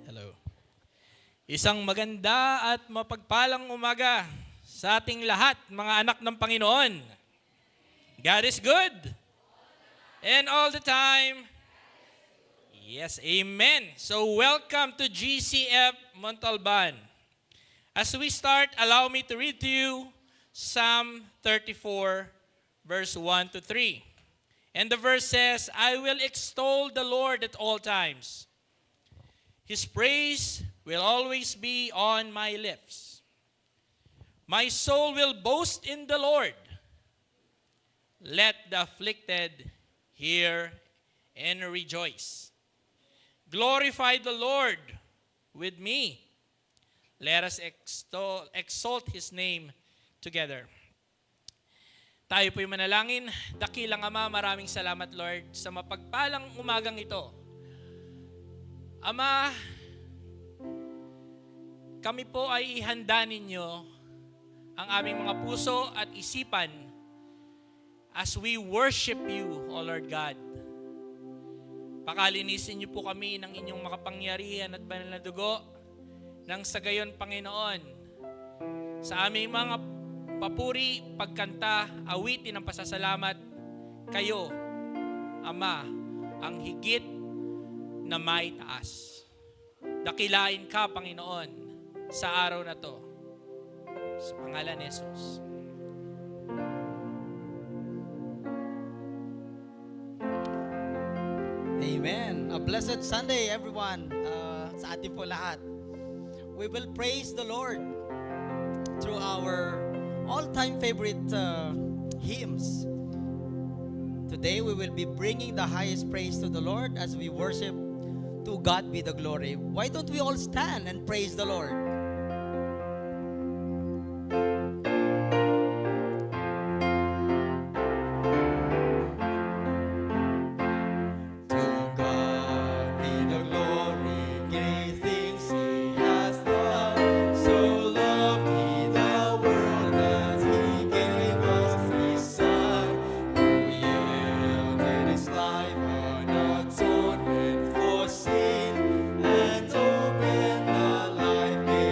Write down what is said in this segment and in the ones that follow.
Hello. Isang maganda at mapagpalang umaga sa ating lahat, mga anak ng Panginoon. God is good. And all the time. Yes, amen. So welcome to GCF Montalban. As we start, allow me to read to you Psalm 34, verse 1 to 3. And the verse says, I will extol the Lord at all times. His praise will always be on my lips. My soul will boast in the Lord. Let the afflicted hear and rejoice. Glorify the Lord with me. Let us exalt His name together. Tayo po'y manalangin. Dakilang Ama, maraming salamat Lord sa mapagpalang umagang ito. Ama, kami po ay ihanda ninyo ang aming mga puso at isipan as we worship you, O Lord God. Pakalinisin niyo po kami ng inyong makapangyarihan at banal na dugo nang sa gayon, Panginoon, sa aming mga papuri, pagkanta, awitin ng pasasalamat, kayo, Ama, ang higit na may taas. Dakilain ka, Panginoon, sa araw na to. Sa pangalan ni Jesus. Amen. A blessed Sunday, everyone. Sa ating po lahat. We will praise the Lord through our all-time favorite hymns. Today, we will be bringing the highest praise to the Lord as we worship. To God be the glory. Why don't we all stand and praise the Lord? Life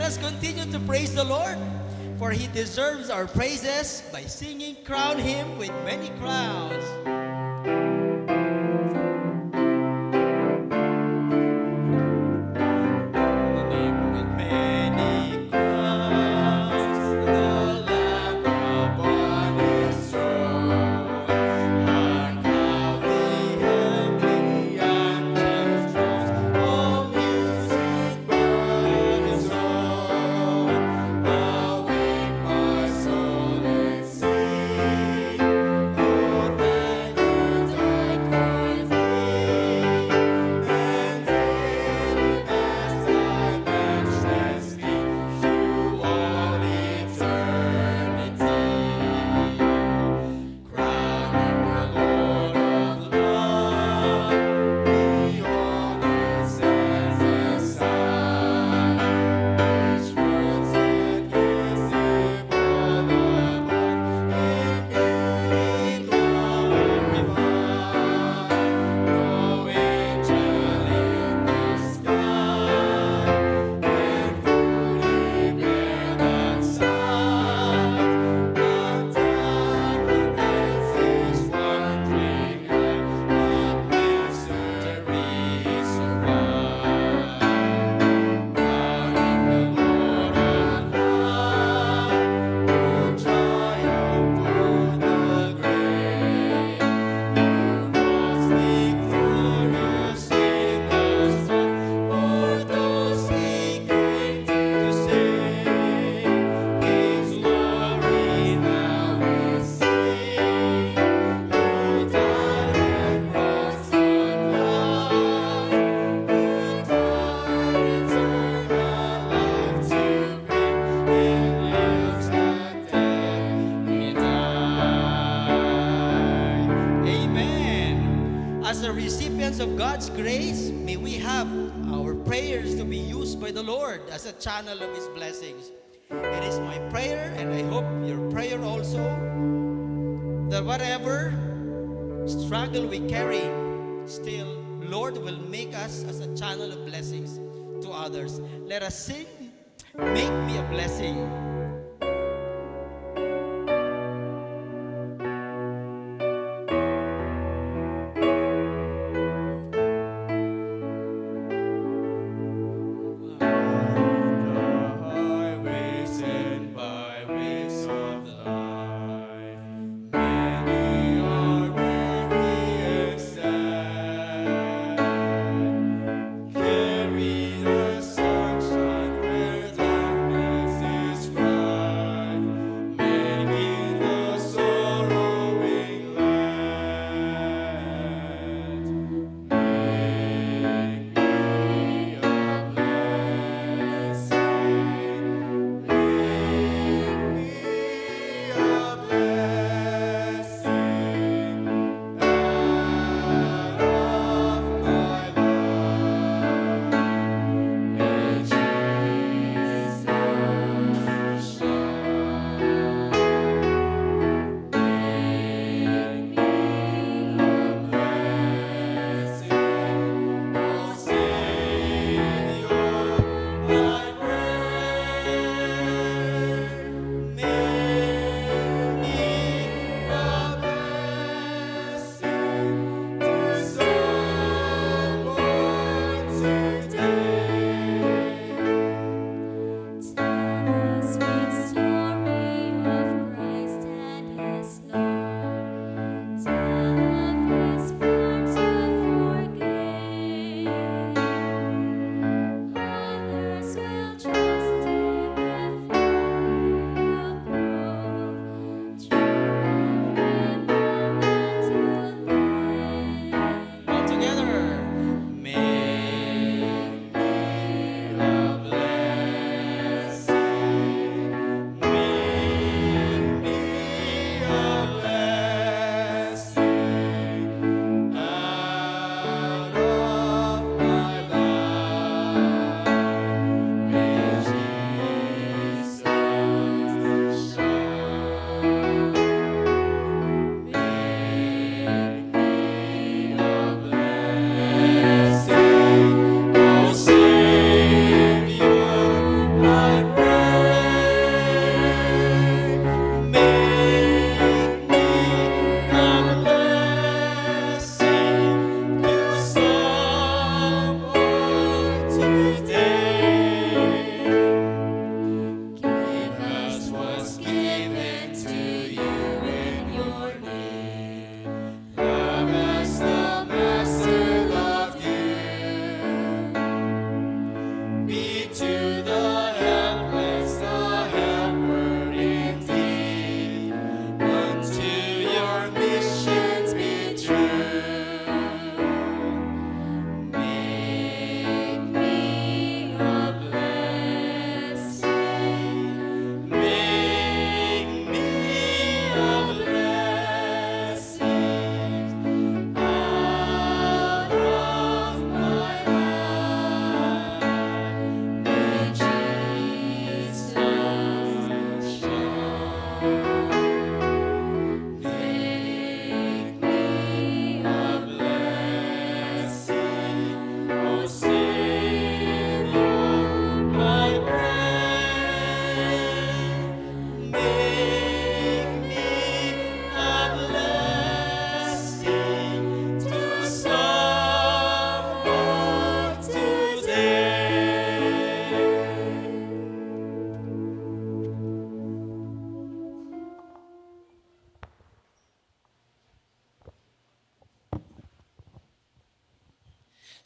us continue to praise the Lord, for He deserves our praises by singing, crown Him with many crowns. With many crowns, the Lamb upon His throne. Hark how the heavenly angels thrones, all music but His own. Awake my soul and sing, oh that You died for me, and then as Thy matchless name through all eternity. Crowning the Lord of love, beyond its sands and sun, which rules invisible above, in beauty glorified. No angel in the sky can fully bear that sight. Until is wondering eye, what mysteries surround. Crowning the Lord of love, who triumphed o'er the grave, who rose victorious in the strife for those He came to save. His glory now we see, who died and rose on high, who died eternal life to bring, and lives that death denied. Amen. As the recipients of God's grace, may we have our prayers to be used by the Lord as a channel of His blessings. It is my prayer, and I hope your prayer also, that whatever struggle we carry, still, Lord will make us as a channel of blessings to others. Let us sing, Make Me a Blessing. Highways and byways of life, many are weary and sad. Carry the sunshine where darkness is bright.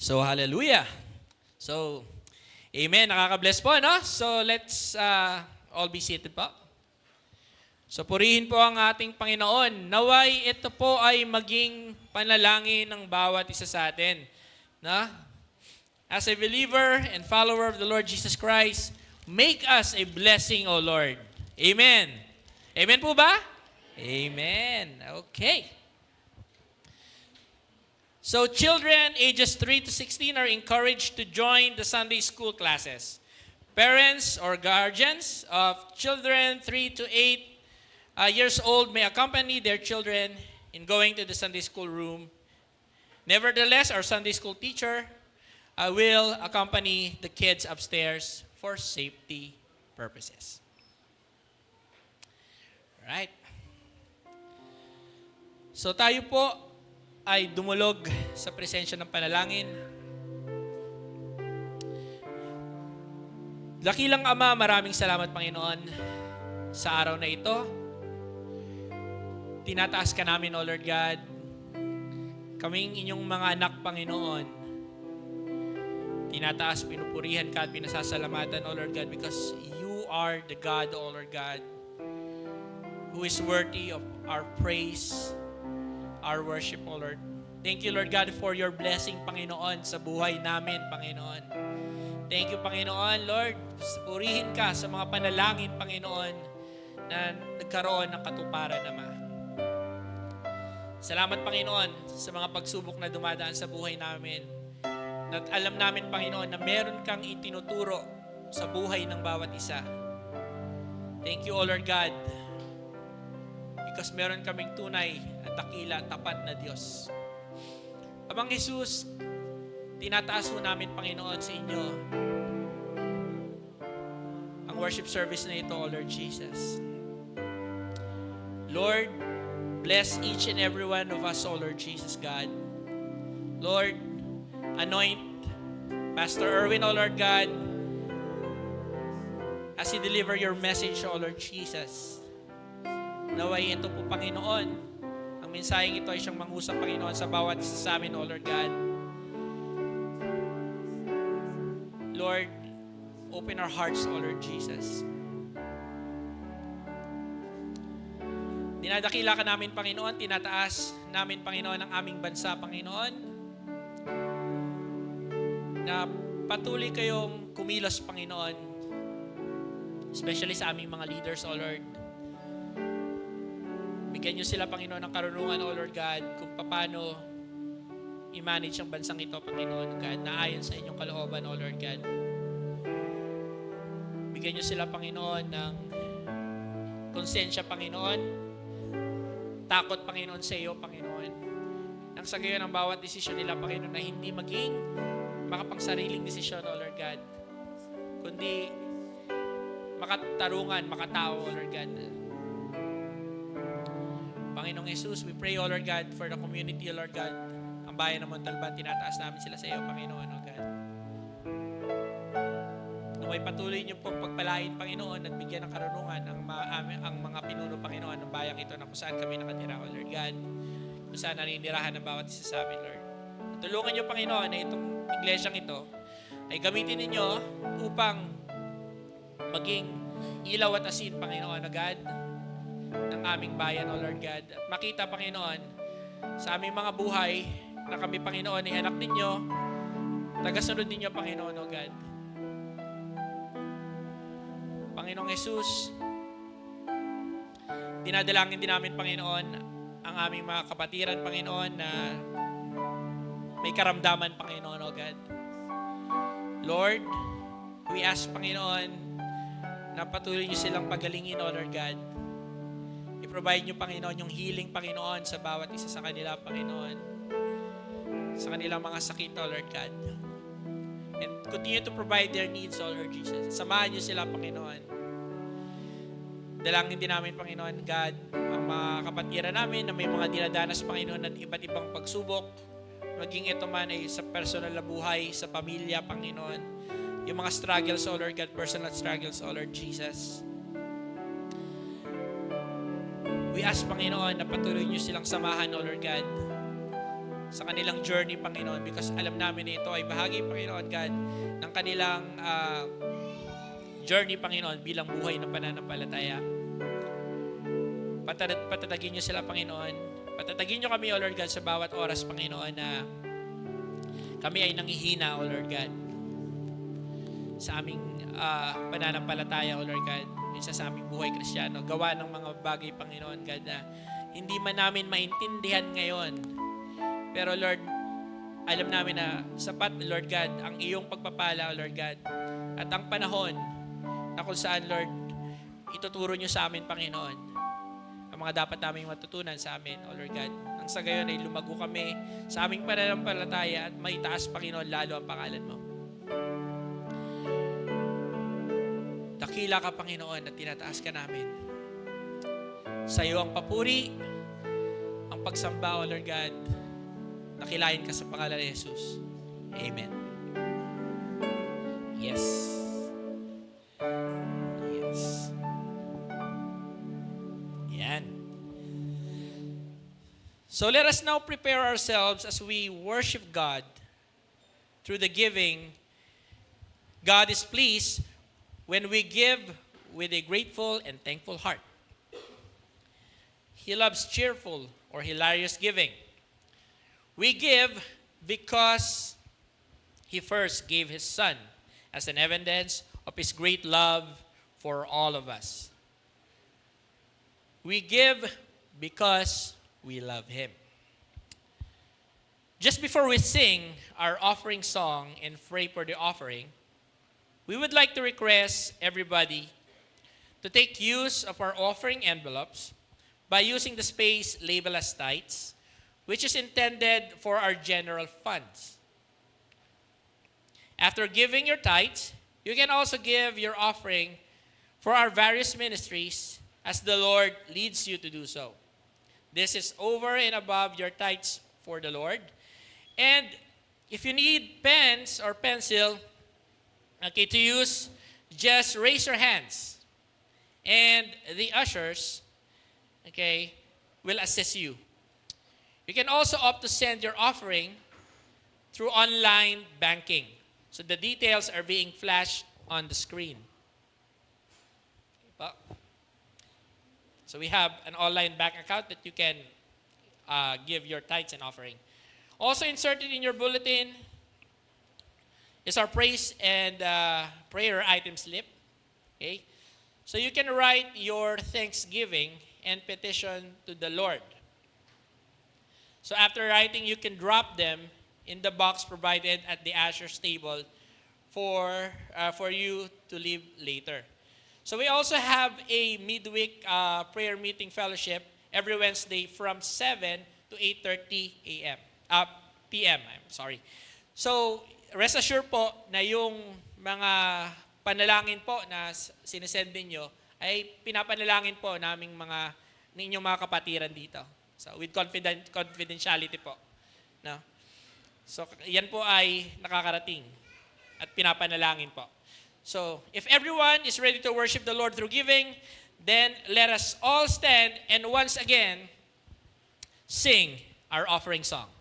So, hallelujah. So, amen. Nakaka-bless po, no? So, let's all be seated po. So, purihin po ang ating Panginoon. Naway, ito po ay maging panalangin ng bawat isa sa atin. No? As a believer and follower of the Lord Jesus Christ, make us a blessing, O Lord. Amen. Amen po ba? Amen. Okay. So children ages 3 to 16 are encouraged to join the Sunday school classes. Parents or guardians of children 3 to 8 years old may accompany their children in going to the Sunday school room. Nevertheless, our Sunday school teacher will accompany the kids upstairs for safety purposes. Right? So tayo po ay dumulog sa presensya ng panalangin. Dakilang Ama, maraming salamat Panginoon sa araw na ito. Tinataas ka namin, O Lord God. Kaming inyong mga anak, Panginoon. Tinataas, pinupurihan ka at pinasasalamatan, O Lord God, because you are the God, O Lord God, who is worthy of our praise, our worship, O Lord. Thank you, Lord God, for your blessing, Panginoon, sa buhay namin, Panginoon. Thank you, Panginoon, Lord. Purihin ka sa mga panalangin, Panginoon, na nagkaroon ng katuparan, Ama. Salamat, Panginoon, sa mga pagsubok na dumadaan sa buhay namin. At alam namin, Panginoon, na meron kang itinuturo sa buhay ng bawat isa. Thank you, O Lord God, because meron kaming tunay at dakila, tapat na Diyos. Amang Jesus, tinataas mo namin, Panginoon, sa inyo ang worship service na ito, O Lord Jesus. Lord, bless each and every one of us, O Lord Jesus God. Lord, anoint Pastor Erwin, O Lord God, as he deliver your message, O Lord Jesus. Naway ito po, Panginoon, ang mensaheng ito ay siyang mangusap, Panginoon, sa bawat isa sa amin, O Lord God. Lord, open our hearts, O Lord Jesus. Dinadakila ka namin, Panginoon, tinataas namin, Panginoon, ang aming bansa, Panginoon, na patuloy kayong kumilos, Panginoon, especially sa aming mga leaders, O Lord. Bigyan niyo sila, Panginoon, ng karunungan, O Lord God, kung paano i-manage ang bansang ito, Panginoon God, na ayon sa inyong kalooban, O Lord God. Bigyan niyo sila, Panginoon, ng konsensya, Panginoon, takot, Panginoon, sa iyo, Panginoon. Nang sa gayon, ang bawat desisyon nila, Panginoon, na hindi maging makapangsariling desisyon, O Lord God, kundi makatarungan, makatao, O Lord God. Panginoong Jesus, we pray, O Lord God, for the community, O Lord God. Ang bayan ng Montalban, tinataas namin sila sa iyo, Panginoon, O God. Naway patuloy niyo pong pagpalain, Panginoon, at bigyan ng karunungan ang mga pinuno, Panginoon, ng bayang ito na kung saan kami nakatira, O Lord God. Kung saan naninirahan ng bawat isa sa amin, Lord. At tulungan niyo, Panginoon, na itong iglesyang ito ay gamitin ninyo upang maging ilaw at asin, Panginoon, O God, ng aming bayan, O Lord God. At makita, Panginoon, sa aming mga buhay na kami, Panginoon, ay anak ninyo, tagasunod ninyo, Panginoon, O God. Panginoong Jesus, dinadalangin din namin, Panginoon, ang aming mga kapatiran, Panginoon, na may karamdaman, Panginoon, O God. Lord, we ask, Panginoon, na patuloy niyo silang pagalingin, O Lord God. I-provide niyo, Panginoon, yung healing, Panginoon, sa bawat isa sa kanila, Panginoon. Sa kanilang mga sakit, O Lord God. And continue to provide their needs, O Lord Jesus. Samahan niyo sila, Panginoon. Dalangin din namin, Panginoon God, ang mga kapatiran namin na may mga dinadanas, Panginoon, at iba't ibang pagsubok. Maging ito man ay sa personal na buhay, sa pamilya, Panginoon. Yung mga struggles, O Lord God, personal struggles, O Lord Jesus. We ask, Panginoon, na patuloy niyo silang samahan, O Lord God. sa kanilang journey, Panginoon, because alam namin na ito ay bahagi, Panginoon God, ng kanilang journey, Panginoon, bilang buhay ng pananampalataya. Patatagin niyo sila, Panginoon. Patatagin niyo kami, O Lord God, sa bawat oras, Panginoon, na kami ay nanghihina, O Lord God, sa aming pananampalataya, O Lord God, minsan sa aming buhay Kristiyano, gawa ng mga bagay, Panginoon God, na hindi man namin maintindihan ngayon. Pero Lord, alam namin na sapat, Lord God, ang iyong pagpapala, Lord God, at ang panahon na kung saan, Lord, ituturo niyo sa amin, Panginoon, ang mga dapat naming matutunan sa amin, O Lord God. Nang sa gayon ay lumago kami sa aming pananampalataya at maitaas, Panginoon, lalo ang pangalan mo. Dakila ka, Panginoon, at tinataas ka namin. Sa iyo ang papuri, ang pagsamba, O Lord God. Nakilain ka sa pangalan ni Jesus. Amen. Yes. Yes. Yan. So let us now prepare ourselves as we worship God through the giving. God is pleased when we give with a grateful and thankful heart. He loves cheerful or hilarious giving. We give because He first gave His Son as an evidence of His great love for all of us. We give because we love Him. Just before we sing our offering song and pray for the offering, we would like to request everybody to take use of our offering envelopes by using the space labeled as tithes, which is intended for our general funds. After giving your tithes, you can also give your offering for our various ministries as the Lord leads you to do so. This is over and above your tithes for the Lord. And if you need pens or pencil, okay, to use, just raise your hands. And the ushers, okay, will assist you. You can also opt to send your offering through online banking. So the details are being flashed on the screen. So we have an online bank account that you can give your tithes and offering. Also inserted in your bulletin is our praise and prayer item slip. Okay? So you can write your thanksgiving and petition to the Lord. So after writing, you can drop them in the box provided at the usher's table for you to leave later. So we also have a midweek prayer meeting fellowship every Wednesday from 7 to 8:30 a.m. p.m. I'm sorry. So rest assured po na yung mga panalangin po na sinesend ninyo ay pinapanalangin po naming ninyong mga kapatiran dito. So with confidentiality po. No? So yan po ay nakakarating at pinapanalangin po. So if everyone is ready to worship the Lord through giving, then let us all stand and once again sing our offering song.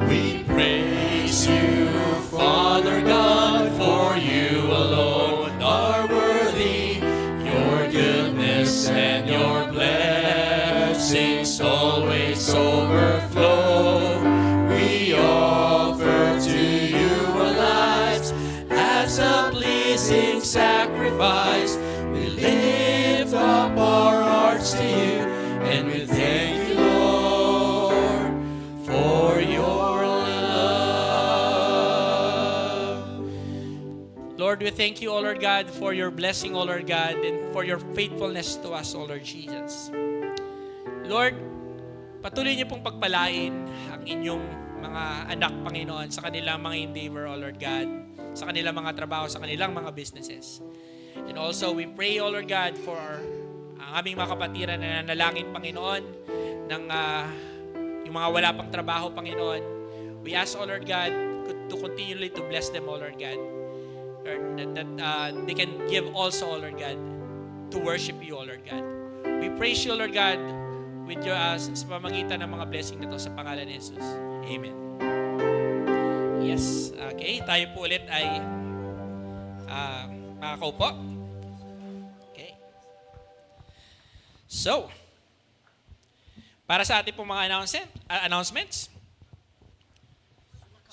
We praise you, Father God, for you alone are worthy. Your goodness and your blessings always overflow. We offer to you our lives as a pleasing sacrifice. We lift up our hearts to you and we thank you, Lord, for your love. Lord, we thank you, O Lord God, for your blessing, O Lord God, and for your faithfulness to us, O Lord Jesus. Lord, patuloy niyo pong pagpalain ang inyong mga anak, Panginoon, sa kanilang mga endeavor, O Lord God, sa kanilang mga trabaho, sa kanilang mga businesses. And also, we pray, O Lord God, for ang aming mga kapatiran na nanalangin, Panginoon, ng yung mga wala pang trabaho, Panginoon. We ask, O Lord God, to continually to bless them, O Lord God. Lord, that they can give also, O Lord God, to worship you, O Lord God. We praise you, O Lord God, with you sa pamagitan ng mga blessing na to sa pangalan ni Jesus. Amen. Yes. Okay, tayo po ulit ay makakaupo. Okay. So, para sa ating pong mga announcements.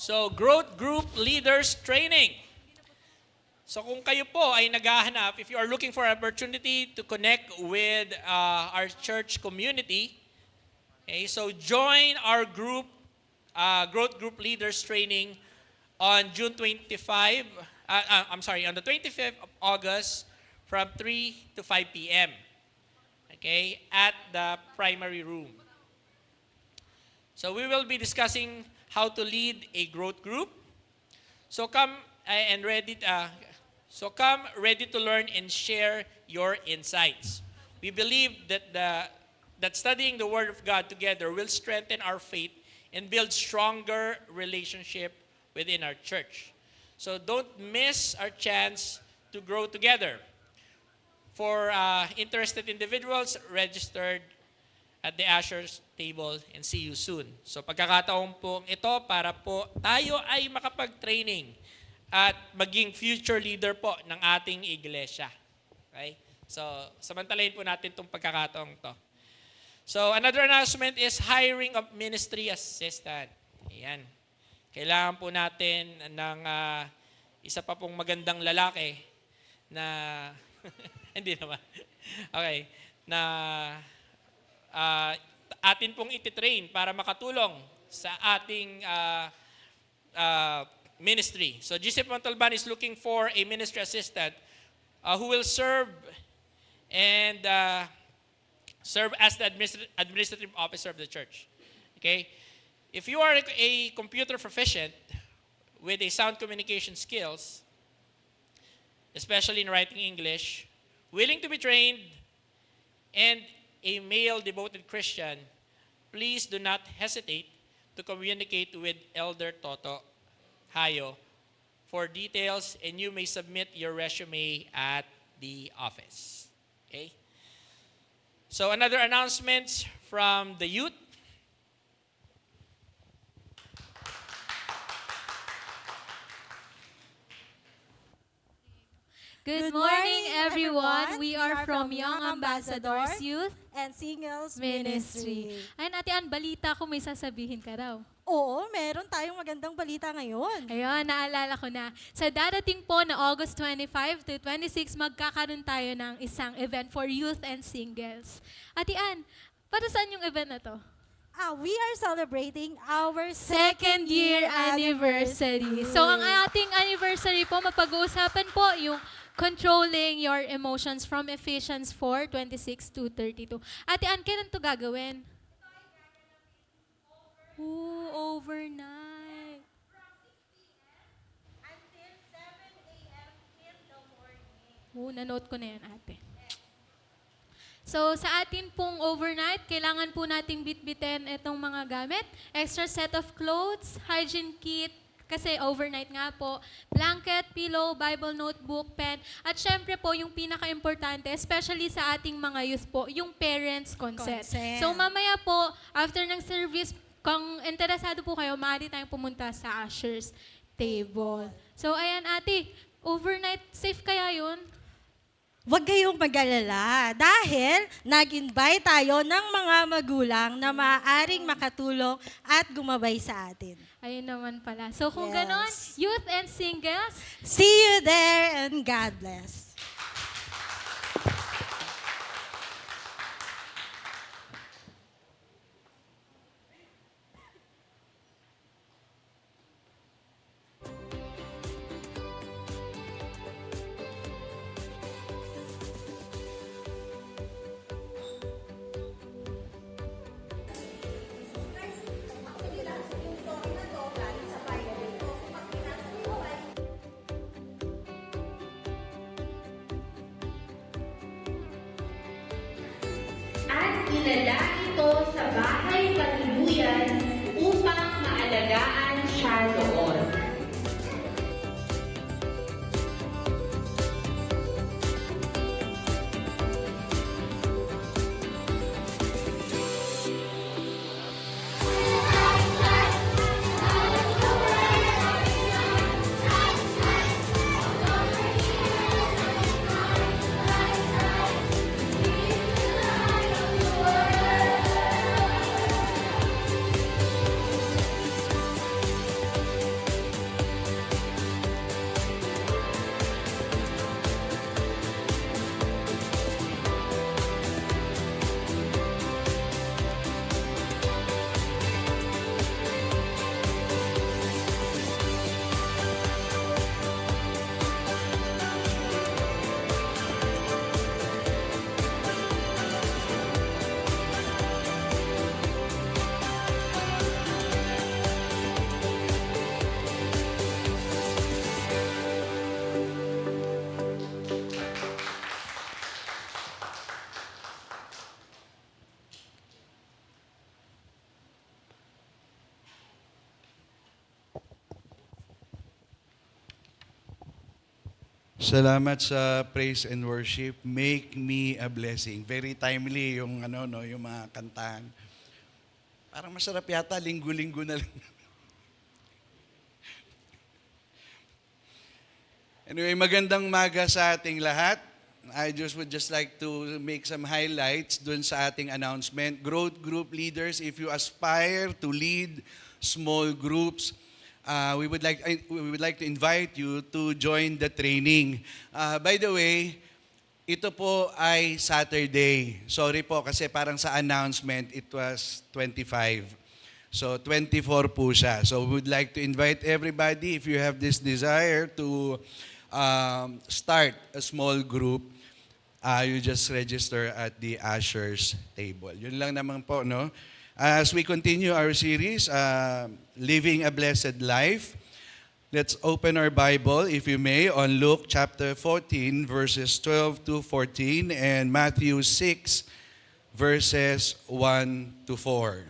So, Growth Group Leaders Training. So kung kayo po ay naghahanap, if you are looking for an opportunity to connect with our church community, okay, so join our group, Growth Group Leaders Training on June 25, on the 25th of August from 3 to 5 p.m. Okay, at the primary room. So we will be discussing how to lead a growth group. So come ready to learn and share your insights. We believe that studying the Word of God together will strengthen our faith and build stronger relationship within our church. So don't miss our chance to grow together. For interested individuals, registered at the Asher's table and see you soon. So pagkakataon po ito para po tayo ay makapag-training at maging future leader po ng ating iglesia. Okay? So, samantalahin po natin itong pagkakataong to. So, another announcement is hiring of ministry assistant. Ayan. Kailangan po natin ng isa pa pong magandang lalaki na, hindi naman. Okay. Na atin pong ititrain para makatulong sa ating ministry. So GCF Montalban is looking for a ministry assistant who will serve as the administrative officer of the church. Okay? If you are a computer proficient with a sound communication skills, especially in writing English, willing to be trained, and a male devoted Christian, please do not hesitate to communicate with Elder Toto Hayo for details, and you may submit your resume at the office. Okay? So another announcement from the youth. Good morning, everyone. We are from Young Ambassadors Youth and Singles Ministry. Ayun, Ate Ann, balita ko may sasabihin ka raw. Oo, meron tayong magandang balita ngayon. Ayun, naalala ko na. Sa darating po na August 25 to 26, magkakaroon tayo ng isang event for youth and singles. Ate Ann, para saan yung event na to? We are celebrating our Second year anniversary. So, ang ating anniversary po, mapag-uusapan po yung controlling your emotions from Ephesians 4:26 to 32. Ate Ann, kailan to gagawin? Overnight. until 7 a.m. in the morning. Na-note ko na yan, ate. So, sa atin pong overnight, kailangan po nating bitbitin itong mga gamit. Extra set of clothes, hygiene kit, kasi overnight nga po, blanket, pillow, Bible notebook, pen, at syempre po, yung pinaka-importante, especially sa ating mga youth po, yung parents' consent. So, mamaya po, after ng service, kung interesado po kayo, maaari tayong pumunta sa Asher's table. So, ayan ate, overnight safe kaya yun? Huwag kayong mag-alala dahil nag-invite tayo ng mga magulang na maaaring makatulong at gumabay sa atin. Ayun naman pala. So kung Yes. ganon, youth and singles, See you there and God bless. at ilala ito sa bahay patuluyan upang maalagaan siya doon. Salamat sa praise and worship. Make me a blessing. Very timely yung yung mga kantahan. Parang masarap yata linggo-linggo na lang. Anyway, magandang maga sa ating lahat. I would just like to make some highlights dun sa ating announcement. Growth group leaders, if you aspire to lead small groups, we would like to invite you to join the training. By the way, ito po ay Saturday. Sorry po kasi parang sa announcement it was 25. So 24 po siya. So we would like to invite everybody, if you have this desire to start a small group, you just register at the ushers table. Yun lang naman po, no? As we continue our series, Living a Blessed Life, let's open our Bible, if you may, on Luke chapter 14, verses 12 to 14, and Matthew 6, verses 1 to 4.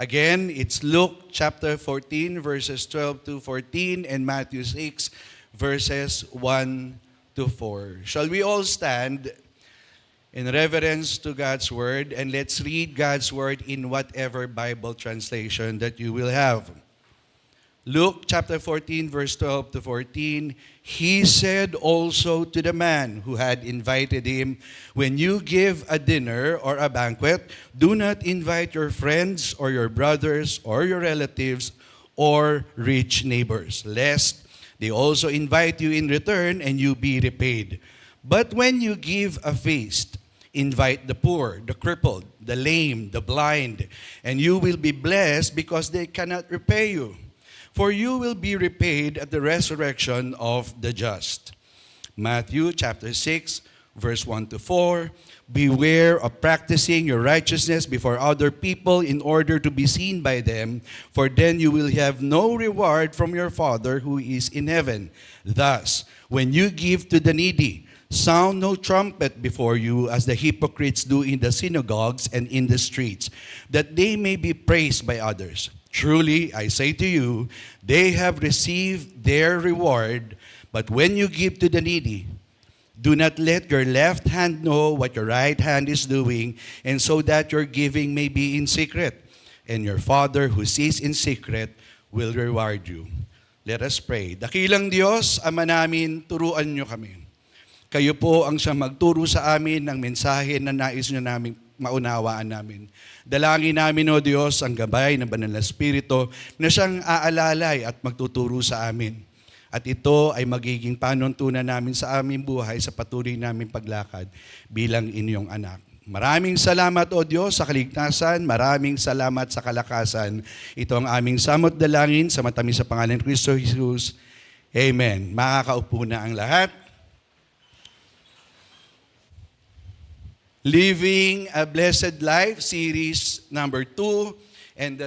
Again, it's Luke chapter 14, verses 12 to 14, and Matthew 6, verses 1 to 4. Shall we all stand in reverence to God's Word, and let's read God's Word in whatever Bible translation that you will have. Luke chapter 14, verse 12 to 14, he said also to the man who had invited him, when you give a dinner or a banquet, do not invite your friends or your brothers or your relatives or rich neighbors, lest they also invite you in return and you be repaid. But when you give a feast, invite the poor, the crippled, the lame, the blind, and you will be blessed because they cannot repay you. For you will be repaid at the resurrection of the just. Matthew chapter 6, verse 1 to 4. Beware of practicing your righteousness before other people in order to be seen by them, for then you will have no reward from your Father who is in heaven. Thus, when you give to the needy, sound no trumpet before you as the hypocrites do in the synagogues and in the streets, that they may be praised by others. Truly, I say to you, they have received their reward. But when you give to the needy, do not let your left hand know what your right hand is doing, and so that your giving may be in secret. And your Father who sees in secret will reward you. Let us pray. Dakilang Diyos, Ama namin, turuan niyo kami. Kayo po ang siyang magturo sa amin ng mensahe na nais niyo namin maunawaan namin. Dalangin namin, O Diyos, ang gabay ng Banal na Espiritu na siyang aalalay at magtuturo sa amin. At ito ay magiging panuntunan namin sa aming buhay sa patuloy naming paglakad bilang inyong anak. Maraming salamat, O Diyos, sa kaligtasan. Maraming salamat sa kalakasan. Ito ang aming samot dalangin sa matamis sa pangalan ni Kristo Jesus. Amen. Makakaupo na ang lahat. Living a Blessed Life, series number 2, and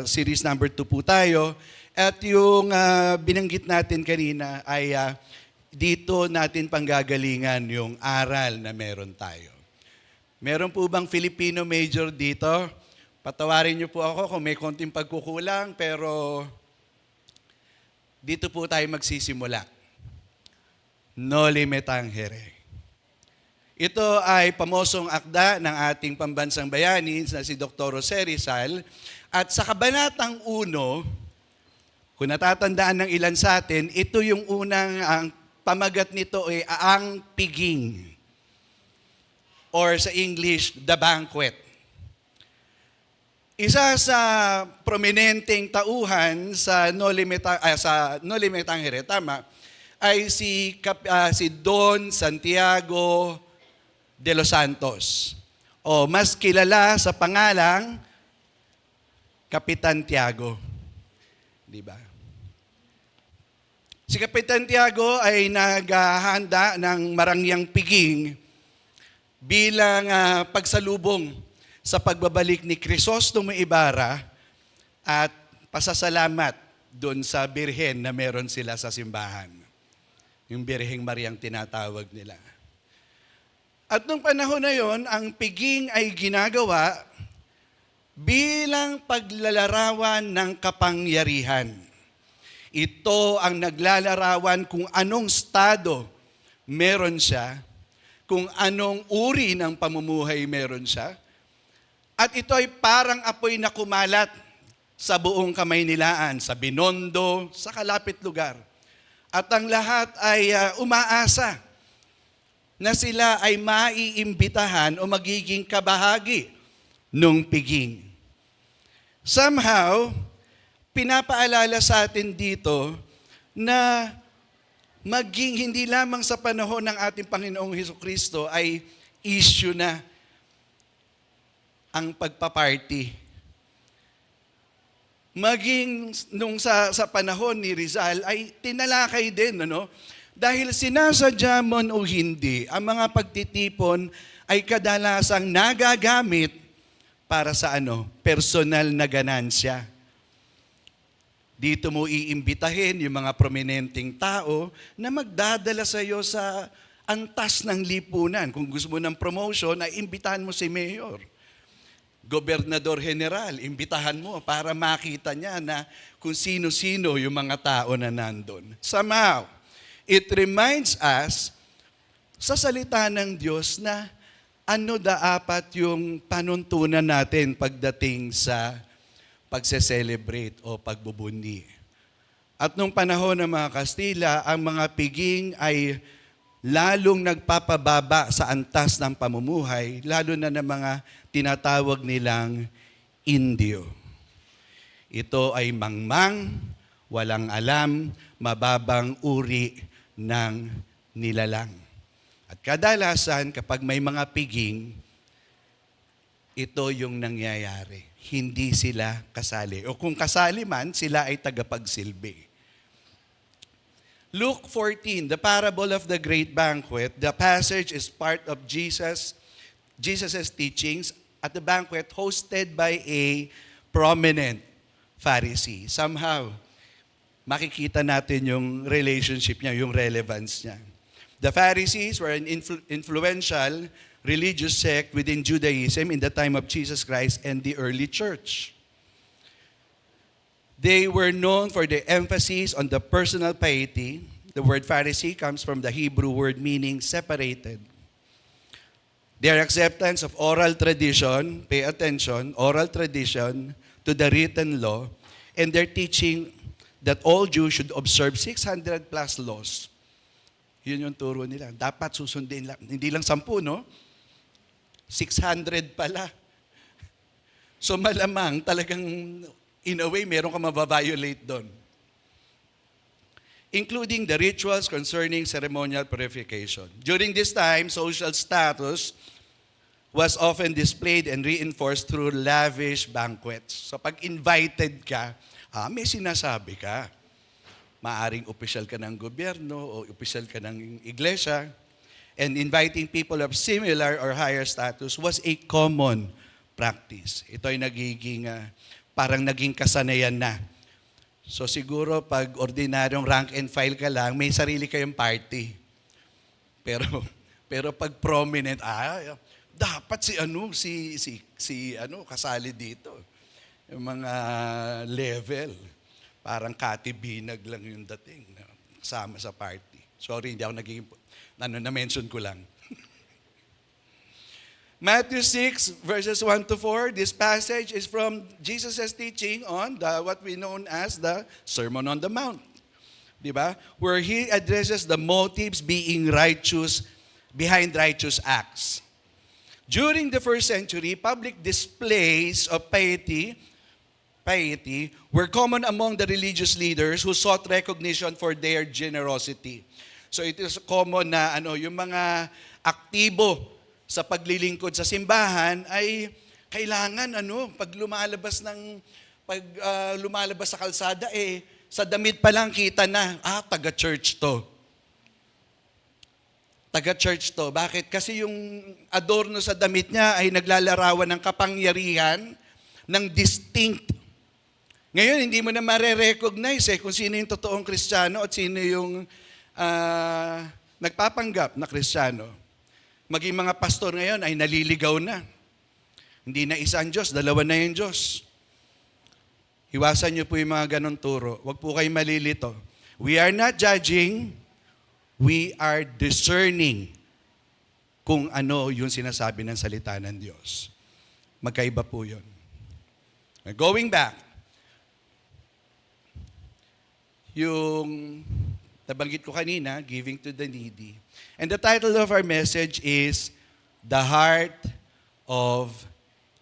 series number 2 po tayo. At yung binanggit natin kanina ay dito natin panggagalingan yung aral na meron tayo. Meron po bang Filipino major dito? Patawarin niyo po ako kung may konting pagkukulang, pero dito po tayo magsisimula. Noli me tangere. Ito ay pamosong akda ng ating pambansang bayani na si Dr. Jose Rizal. At sa kabanatang 1, kung natatandaan ng ilan sa atin, ito yung unang, ang pamagat nito ay ang piging. Or sa English, the banquet. Isa sa prominenteng tauhan sa Noli me tangere, tama, ay si Don Santiago de los Santos, o mas kilala sa pangalang Kapitan Tiago. Di ba? Si Kapitan Tiago ay naghahanda ng marangyang piging bilang pagsalubong sa pagbabalik ni Crisostomo Ibarra at pasasalamat doon sa birhen na meron sila sa simbahan. Yung Birheng Mariang tinatawag nila. At nung panahon na yon, ang piging ay ginagawa bilang paglalarawan ng kapangyarihan. Ito ang naglalarawan kung anong estado meron siya, kung anong uri ng pamumuhay meron siya. At ito ay parang apoy na kumalat sa buong Kamaynilaan, sa Binondo, sa kalapit lugar. At ang lahat ay umaasa na sila ay maiimbitahan o magiging kabahagi nung piging. Somehow, pinapaalala sa atin dito na maging hindi lamang sa panahon ng ating Panginoong Hesukristo ay issue na ang pagpaparty. Maging nung sa panahon ni Rizal ay tinalakay din, ano? Dahil sinasadya man o hindi, ang mga pagtitipon ay kadalasang nagagamit para sa personal na ganansya. Dito mo iimbitahin yung mga prominenteng tao na magdadala sa iyo sa antas ng lipunan. Kung gusto mo ng promotion, ay imbitahan mo si Mayor. Gobernador General, imbitahan mo para makita niya na kung sino-sino yung mga tao na nandun. Somehow, it reminds us sa salita ng Diyos na dapat yung panuntunan natin pagdating sa pagse-celebrate o pagbubundi. At nung panahon ng mga Kastila, ang mga piging ay lalong nagpapababa sa antas ng pamumuhay, lalo na ng mga tinatawag nilang Indio. Ito ay mangmang, walang alam, mababang uri ng nilalang. At kadalasan, kapag may mga piging, ito yung nangyayari. Hindi sila kasali. O kung kasali man, sila ay tagapagsilbi. Luke 14, the parable of the great banquet. The passage is part of Jesus' teachings at the banquet hosted by a prominent Pharisee. Somehow, makikita natin yung relationship niya, yung relevance niya. The Pharisees were an influential religious sect within Judaism in the time of Jesus Christ and the early church. They were known for the emphasis on the personal piety. The word Pharisee comes from the Hebrew word meaning separated. Their acceptance of oral tradition, pay attention, oral tradition to the written law, and their teaching that all Jews should observe 600 plus laws. Yun yung turo nila. Dapat susundin lang. Hindi lang 10, no? 600 pala. So malamang talagang in a way meron ka mababiolate doon. Including the rituals concerning ceremonial purification. During this time, social status was often displayed and reinforced through lavish banquets. So pag invited ka, may sinasabi ka. Maaring opisyal ka ng gobyerno o opisyal ka ng iglesia. And inviting people of similar or higher status was a common practice. Ito ay parang naging kasanayan na. So siguro pag ordinaryong rank and file ka lang, may sarili kayong party. Pero pag prominent, dapat si kasali dito. Yung mga level. Parang katibinag lang yung dating. Kasama sa party. Sorry, hindi ako naging na-mention ko lang. Matthew 6, verses 1 to 4, this passage is from Jesus' teaching on what we know as the Sermon on the Mount. Diba? Where he addresses the motives being righteous behind righteous acts. During the first century, public displays of piety were common among the religious leaders who sought recognition for their generosity. So it is common na yung mga aktibo sa paglilingkod sa simbahan ay kailangan pag lumalabas sa kalsada sa damit pa lang kita na taga-church to. Taga-church to. Bakit? Kasi yung adorno sa damit niya ay naglalarawan ng kapangyarihan ng distinct. Ngayon, hindi mo na mare-recognize kung sino yung totoong Kristiyano at sino yung nagpapanggap na Kristiyano. Maging mga pastor ngayon ay naliligaw na. Hindi na isa ang Diyos, dalawa na yung Diyos. Iwasan niyo po yung mga ganong turo. Huwag po kayo malilito. We are not judging we are discerning kung ano yung sinasabi ng salita ng Diyos. Magkaiba po yun. Going back, yung nabanggit ko kanina, giving to the needy. And the title of our message is The Heart of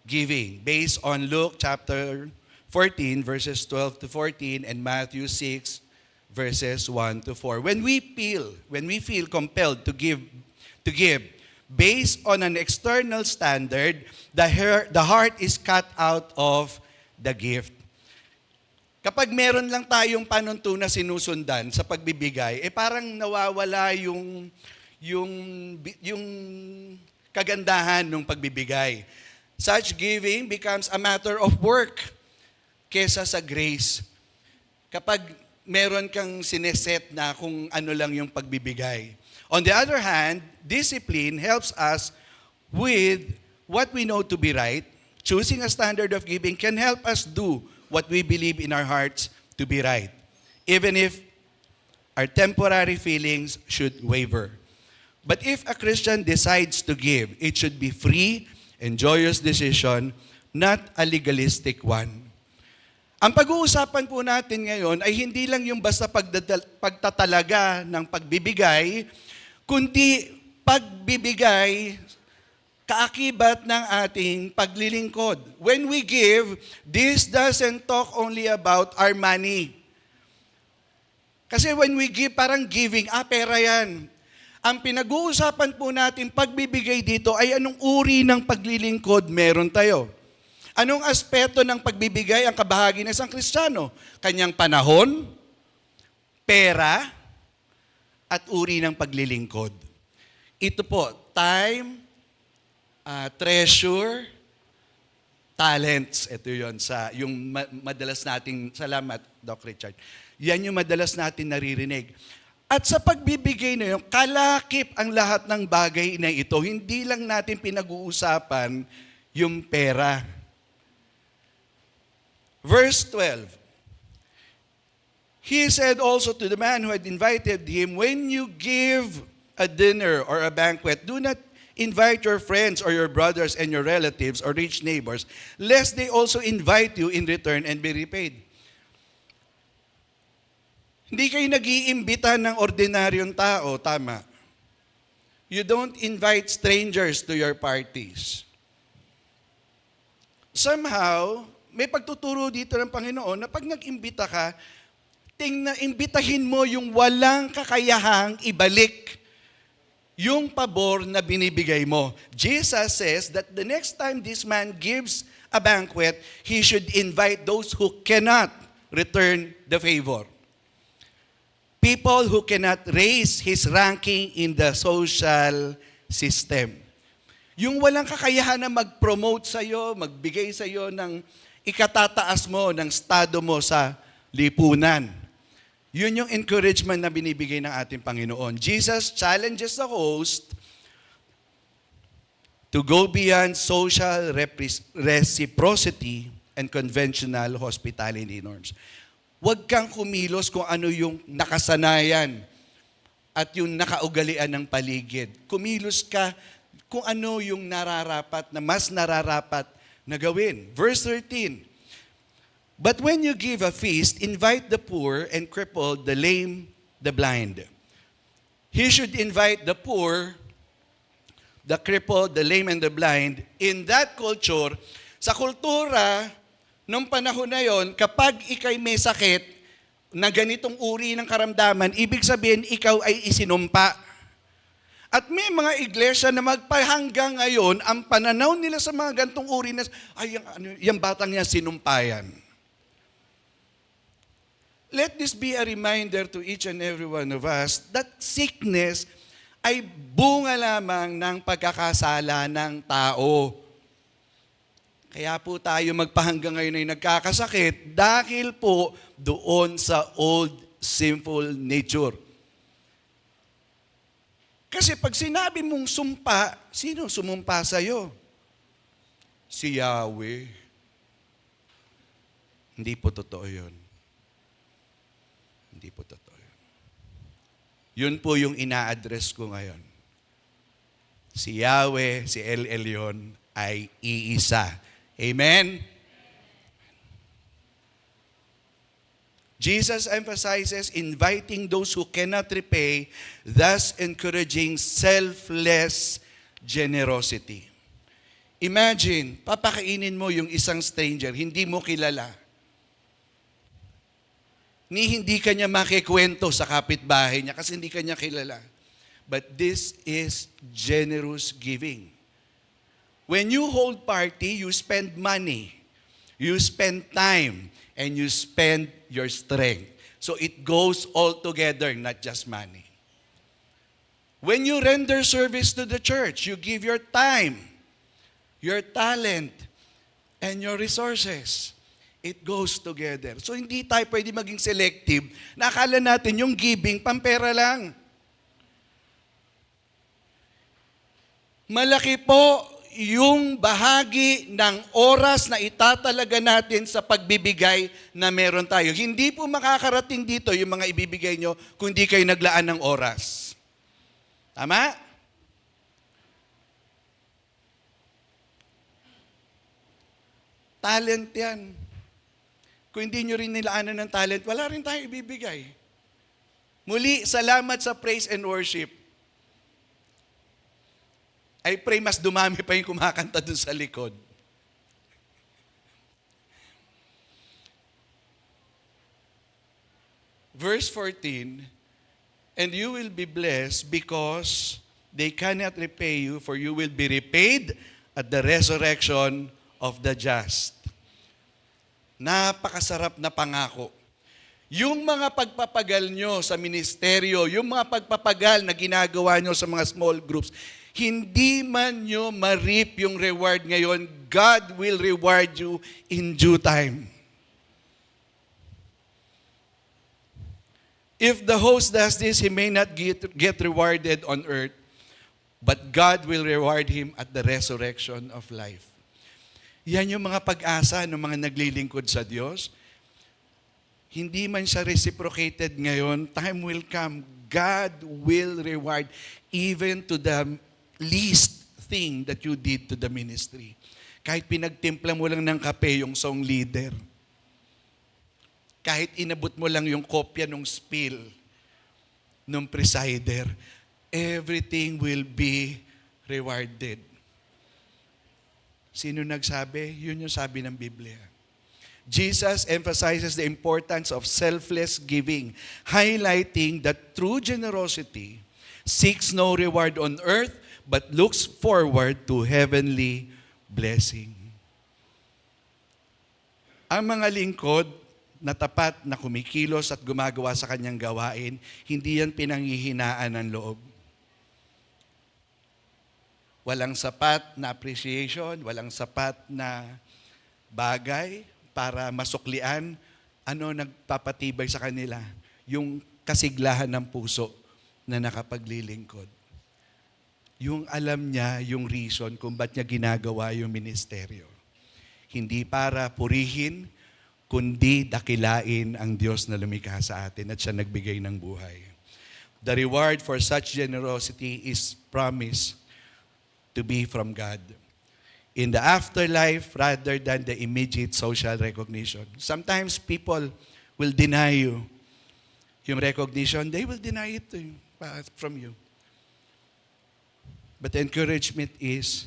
Giving, based on Luke chapter 14, verses 12 to 14, and Matthew 6, verses 1 to 4. When we feel compelled to give based on an external standard, the heart is cut out of the gift. Kapag meron lang tayong panuntunan sinusundan sa pagbibigay, parang nawawala yung kagandahan ng pagbibigay. Such giving becomes a matter of work kesa sa grace. Kapag meron kang sineset na kung ano lang yung pagbibigay. On the other hand, discipline helps us with what we know to be right. Choosing a standard of giving can help us do what we believe in our hearts to be right, even if our temporary feelings should waver. But if a Christian decides to give, it should be free and joyous decision, not a legalistic one. Ang pag-uusapan po natin ngayon ay hindi lang yung basta pagtatalaga ng pagbibigay, kundi pagbibigay kaakibat ng ating paglilingkod. When we give, this doesn't talk only about our money. Kasi when we give, parang giving, pera yan. Ang pinag-uusapan po natin pagbibigay dito ay anong uri ng paglilingkod meron tayo. Anong aspeto ng pagbibigay ang kabahagi ng isang Kristiyano? Kanyang panahon, pera, at uri ng paglilingkod. Ito po, time, treasure, talents. Ito yon yung madalas nating, salamat Doc Richard, yan yung madalas natin naririnig. At sa pagbibigay na yun, kalakip ang lahat ng bagay na ito. Hindi lang natin pinag-uusapan yung pera. Verse 12, he said also to the man who had invited him, when you give a dinner or a banquet, do not invite your friends or your brothers and your relatives or rich neighbors, lest they also invite you in return and be repaid. Hindi kayo nag-iimbita ng ordinaryong tao, tama? You don't invite strangers to your parties. Somehow, may pagtuturo dito ng Panginoon na pag nag-imbita ka, imbitahin mo yung walang kakayahang ibalik yung pabor na binibigay mo. Jesus says that the next time this man gives a banquet, he should invite those who cannot return the favor. People who cannot raise his ranking in the social system. Yung walang kakayahan na mag-promote sa'yo, magbigay sa'yo ng ikatataas mo ng estado mo sa lipunan. Yun yung encouragement na binibigay ng ating Panginoon. Jesus challenges the host to go beyond social reciprocity and conventional hospitality norms. Huwag kang kumilos kung ano yung nakasanayan at yung nakaugalian ng paligid. Kumilos ka kung ano yung mas nararapat na gawin. Verse 13, but when you give a feast, invite the poor and crippled, the lame, the blind. He should invite the poor, the crippled, the lame, and the blind. In that culture, sa kultura, nung panahon na yon, kapag ikay may sakit na ganitong uri ng karamdaman, ibig sabihin ikaw ay isinumpa. At may mga iglesia na magpahanggang ngayon, ang pananaw nila sa mga gantong uri na, yung batang niya sinumpayan. Let this be a reminder to each and every one of us that sickness ay bunga lamang ng pagkakasala ng tao. Kaya po tayo magpahanggang ngayon ay nagkakasakit dahil po doon sa old sinful nature. Kasi pag sinabi mong sumpa, sino sumumpa sa'yo? Si Yahweh. Hindi po totoo yun. Hindi po totoo yun. Yun po yung ina-address ko ngayon. Si Yahweh, si El Elyon ay iisa. Amen? Jesus emphasizes inviting those who cannot repay, thus encouraging selfless generosity. Imagine, papakainin mo yung isang stranger, hindi mo kilala. Hindi ka niya makikwento sa kapitbahay niya kasi hindi ka niya kilala. But this is generous giving. When you hold party, you spend money, you spend time, and you spend your strength. So it goes all together, not just money. When you render service to the church, you give your time, your talent, and your resources. It goes together. So hindi tayo pwede maging selective. Nakala natin yung giving, pampera lang. Malaki po yung bahagi ng oras na itatalaga natin sa pagbibigay na meron tayo. Hindi po makakarating dito yung mga ibibigay nyo kung hindi kayo naglaan ng oras. Tama? Talent yan. Kung hindi nyo rin nilaanan ng talent, wala rin tayong ibibigay. Muli, salamat sa praise and worship. I pray mas dumami pa yung kumakanta dun sa likod. Verse 14, and you will be blessed because they cannot repay you, for you will be repaid at the resurrection of the just. Napakasarap na pangako. Yung mga pagpapagal nyo sa ministeryo, yung mga pagpapagal na ginagawa nyo sa mga small groups, hindi man nyo ma-reap yung reward ngayon, God will reward you in due time. If the host does this, he may not get rewarded on earth, but God will reward him at the resurrection of life. Yan yung mga pag-asa ng mga naglilingkod sa Diyos. Hindi man siya reciprocated ngayon, time will come, God will reward even to the least thing that you did to the ministry. Kahit pinagtimpla mo lang ng kape yung song leader. Kahit inabot mo lang yung kopya ng spill ng presider, everything will be rewarded. Sino nagsabi? Yun yung sabi ng Biblia. Jesus emphasizes the importance of selfless giving, highlighting that true generosity seeks no reward on earth, but looks forward to heavenly blessing. Ang mga lingkod na tapat na kumikilos at gumagawa sa kanyang gawain, hindi yan pinanghihinaan ng loob. Walang sapat na appreciation, walang sapat na bagay para masuklian ano nagpapatibay sa kanila, yung kasiglahan ng puso na nakapaglilingkod. Yung alam niya yung reason kung ba't niya ginagawa yung ministeryo. Hindi para purihin, kundi dakilain ang Diyos na lumikha sa atin at siya nagbigay ng buhay. The reward for such generosity is promised to be from God in the afterlife rather than the immediate social recognition. Sometimes people will deny you yung recognition. They will deny it from you. But the encouragement is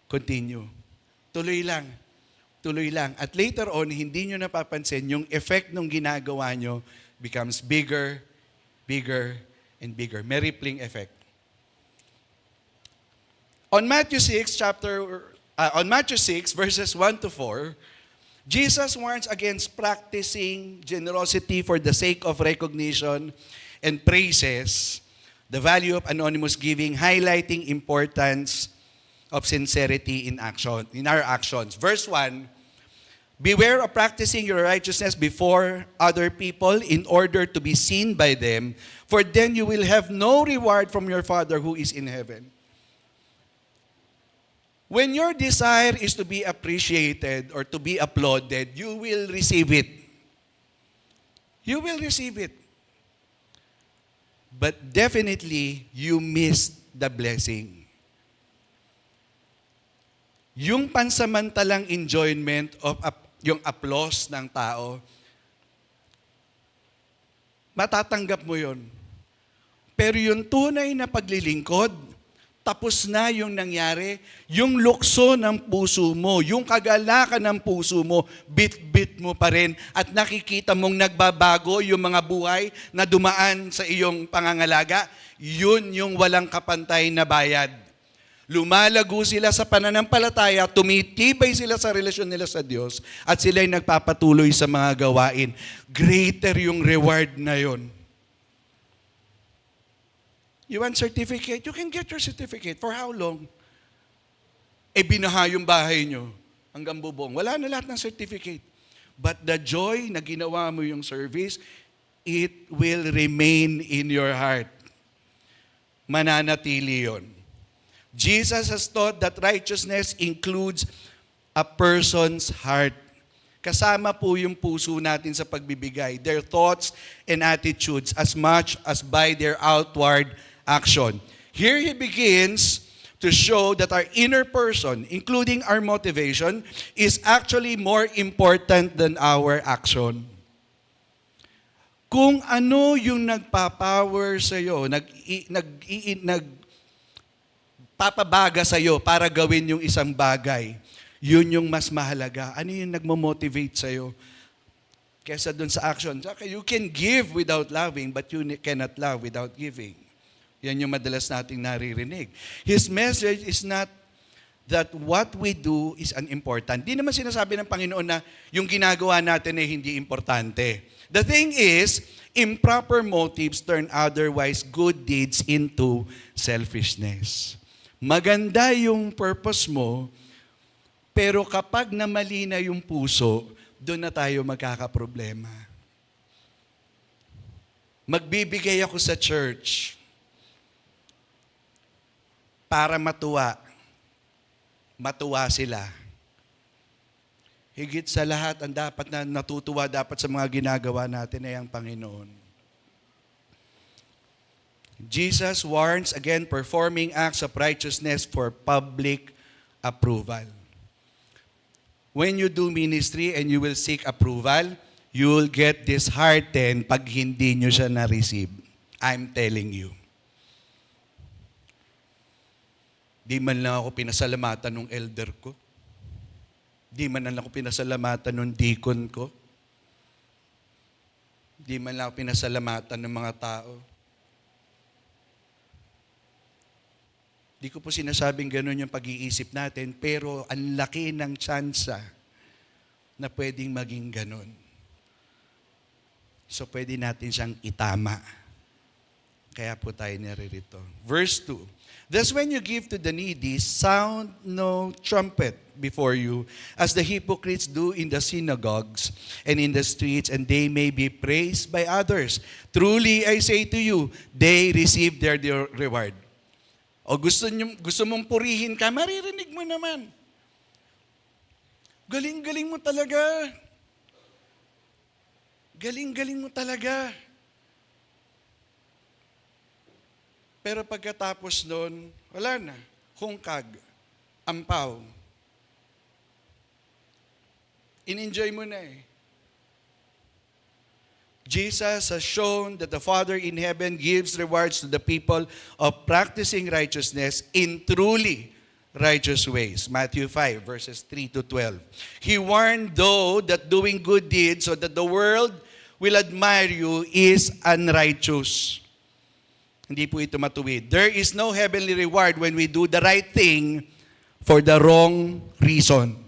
continue. Tuloy lang. Tuloy lang. At later on, hindi nyo napapansin, yung effect ng ginagawa nyo becomes bigger, bigger, and bigger. May rippling effect. On Matthew 6, verses 1 to 4, Jesus warns against practicing generosity for the sake of recognition and praises, the value of anonymous giving, highlighting importance of sincerity in action, in our actions. Verse 1, beware of practicing your righteousness before other people in order to be seen by them, for then you will have no reward from your Father who is in heaven. When your desire is to be appreciated or to be applauded, you will receive it. You will receive it. but definitely you missed the blessing. Yung pansamantalang enjoyment of yung applause ng tao, matatanggap mo yon. Pero yung tunay na paglilingkod, tapos na yung nangyari, yung lukso ng puso mo, yung kagalakan ng puso mo, bit-bit mo pa rin at nakikita mong nagbabago yung mga buhay na dumaan sa iyong pangangalaga, yun yung walang kapantay na bayad. Lumalago sila sa pananampalataya, tumitibay sila sa relasyon nila sa Diyos, at sila'y nagpapatuloy sa mga gawain. Greater yung reward na yon. You want certificate? You can get your certificate. For how long? Binaha yung bahay nyo hanggang bubong. Wala na lahat ng certificate. But the joy na ginawa mo yung service, it will remain in your heart. Mananatili yon. Jesus has taught that righteousness includes a person's heart. Kasama po yung puso natin sa pagbibigay, their thoughts and attitudes as much as by their outward action. Here he begins to show that our inner person, including our motivation, is actually more important than our action. Kung ano yung nagpapower sa'yo, papabaga sa'yo para gawin yung isang bagay, yun yung mas mahalaga. Ano yung nagmo-motivate sa'yo? Kesa dun sa action. You can give without loving, but you cannot love without giving. Yan yung madalas nating naririnig. His message is not that what we do is unimportant. Di naman sinasabi ng Panginoon na yung ginagawa natin ay hindi importante. The thing is, improper motives turn otherwise good deeds into selfishness. Maganda yung purpose mo, pero kapag namali na yung puso, doon na tayo magkakaproblema. Magbibigay ako sa church para matuwa. Matuwa sila. Higit sa lahat, ang dapat na natutuwa dapat sa mga ginagawa natin ay ang Panginoon. Jesus warns again performing acts of righteousness for public approval. When you do ministry and you will seek approval, you will get disheartened pag hindi nyo siya na-receive. I'm telling you. Di man lang ako pinasalamatan ng elder ko. Di man lang ako pinasalamatan ng deacon ko. Di man lang ako pinasalamatan ng mga tao. Di ko po sinasabing ganun yung pag-iisip natin, pero ang laki ng tsansa na pwedeng maging ganun. So pwede natin siyang itama. Kaya po tayo naririto. Verse 2. Thus when you give to the needy, sound no trumpet before you, as the hypocrites do in the synagogues and in the streets, and they may be praised by others. Truly I say to you, they receive their reward. O gusto mong purihin ka, maririnig mo naman. Galing-galing mo talaga. Galing-galing mo talaga. Pero pagkatapos nun, wala na. Hungkag, ampaw. In-enjoy mo na eh. Jesus has shown that the Father in heaven gives rewards to the people of practicing righteousness in truly righteous ways. Matthew 5, verses 3 to 12. He warned, though, that doing good deeds so that the world will admire you is unrighteous. Hindi po ito matuwid. There is no heavenly reward when we do the right thing for the wrong reason.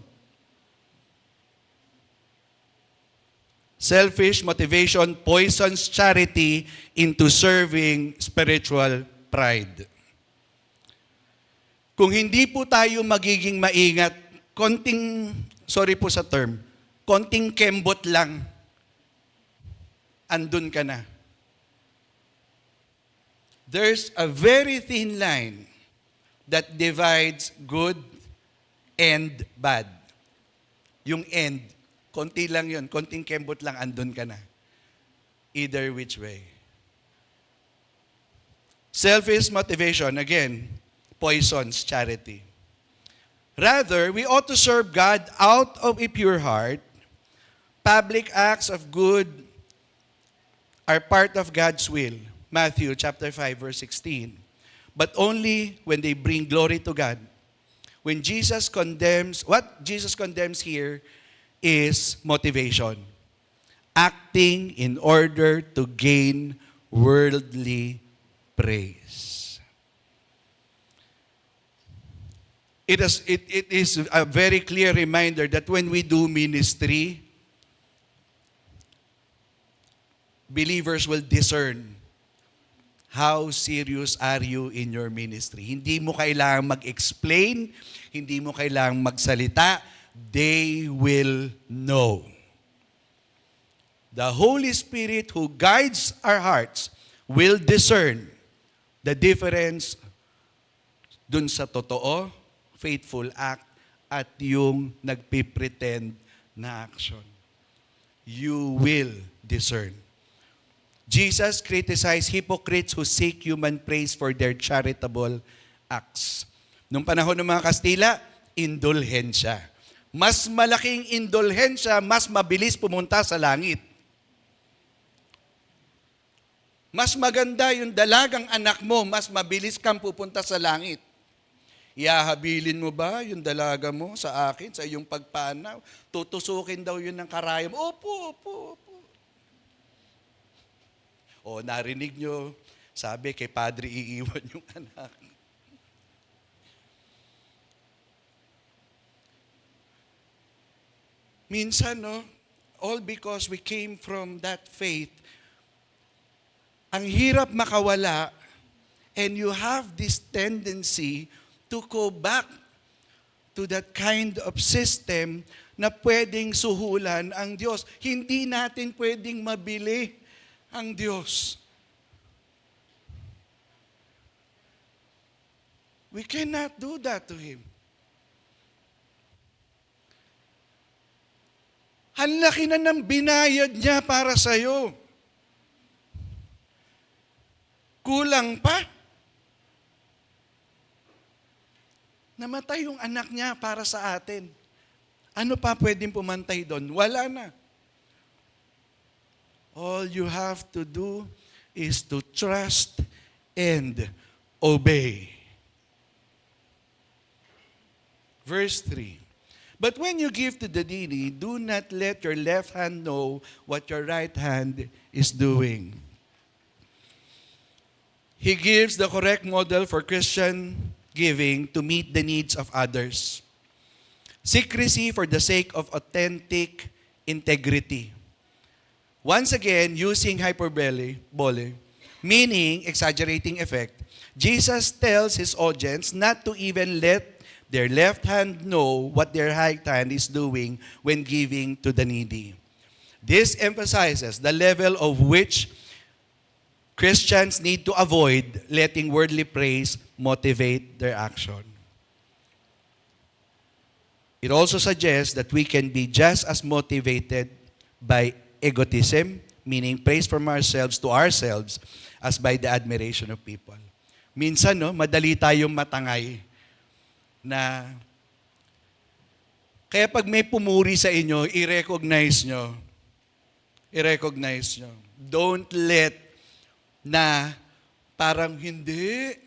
Selfish motivation poisons charity into serving spiritual pride. Kung hindi po tayo magiging maingat, sorry po sa term, konting kembot lang, andun ka na. There's a very thin line that divides good and bad. Yung end, konti lang yun, konting kembot lang, andun ka na. Either which way. Selfish motivation, again, poisons charity. Rather, we ought to serve God out of a pure heart. Public acts of good are part of God's will. Matthew chapter 5, verse 16. But only when they bring glory to God. When Jesus condemns, what Jesus condemns here is motivation. Acting in order to gain worldly praise. It is a very clear reminder that when we do ministry, believers will discern how serious are you in your ministry. Hindi mo kailangang mag-explain, hindi mo kailangang magsalita, they will know. The Holy Spirit who guides our hearts will discern the difference dun sa totoo, faithful act, at yung nagpipretend na action. You will discern. Jesus criticized hypocrites who seek human praise for their charitable acts. Nung panahon ng mga Kastila, indulhensya. Mas malaking indulhensya, mas mabilis pumunta sa langit. Mas maganda yung dalagang anak mo, mas mabilis kang pupunta sa langit. Ihahabilin mo ba yung dalaga mo sa akin, sa iyong pagpanaw? Tutusukin daw yun ng karayom. Opo, opo, opo. O narinig nyo, sabi kay Padre iiwan yung anak. Minsan, no, all because we came from that faith, ang hirap makawala, and you have this tendency to go back to that kind of system na pwedeng suhulan ang Diyos. Hindi natin pwedeng mabili ang Diyos. We cannot do that to Him. Ang laki na ng binayad niya para sa'yo. Kulang pa. Namatay yung anak niya para sa atin. Ano pa pwedeng pumantay doon? Wala na. All you have to do is to trust and obey. Verse 3. But when you give to the needy, do not let your left hand know what your right hand is doing. He gives the correct model for Christian giving to meet the needs of others. Secrecy for the sake of authentic integrity. Once again, using hyperbole, meaning exaggerating effect, Jesus tells his audience not to even let their left hand know what their right hand is doing when giving to the needy. This emphasizes the level of which Christians need to avoid letting worldly praise motivate their action. It also suggests that we can be just as motivated by egotism, meaning praise from ourselves to ourselves, as by the admiration of people. Minsan, no, madali tayong matangay na kaya pag may pumuri sa inyo, i-recognize nyo. I-recognize nyo. Don't let na parang hindi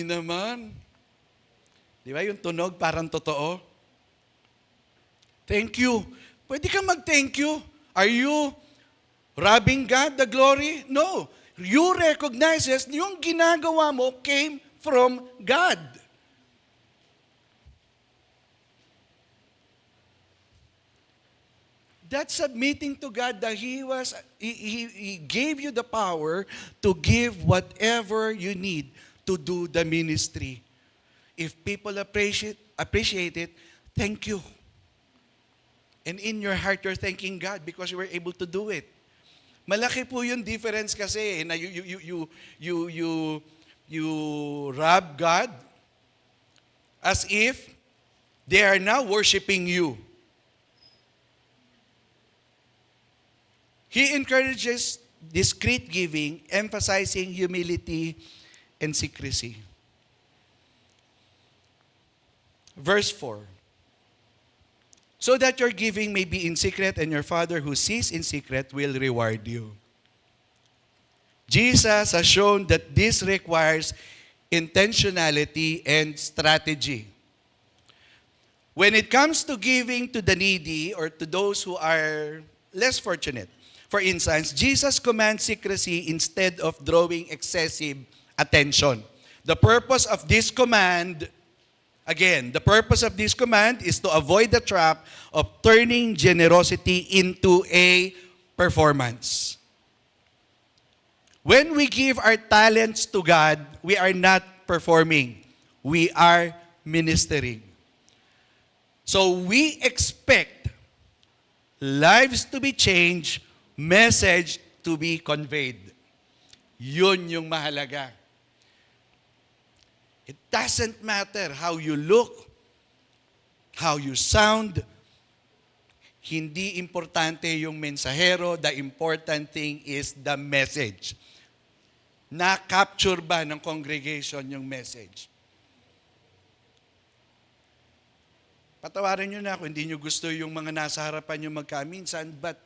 naman. Di ba yung tunog parang totoo? Thank you. Pwede ka mag-thank you. Are you robbing God the glory? No. You recognize yung ginagawa mo came from God. That's submitting to God that He gave you the power to give whatever you need to do the ministry. If people appreciate it, thank you. And in your heart, you're thanking God because you were able to do it. Malaki po yung difference kasi na you rob God as if they are now worshiping you. He encourages discreet giving, emphasizing humility and secrecy. Verse 4. So that your giving may be in secret, and your Father who sees in secret will reward you. Jesus has shown that this requires intentionality and strategy. When it comes to giving to the needy or to those who are less fortunate, for instance, Jesus commands secrecy instead of drawing excessive attention. The purpose of this command, again, the purpose of this command is to avoid the trap of turning generosity into a performance. When we give our talents to God, we are not performing. We are ministering. So we expect lives to be changed, message to be conveyed. Yun yung mahalaga. It doesn't matter how you look, how you sound. Hindi importante yung mensahero. The important thing is the message. Na-capture ba ng congregation yung message? Patawarin nyo na kung hindi nyo gusto yung mga nasa harapan yung magkaminsan, but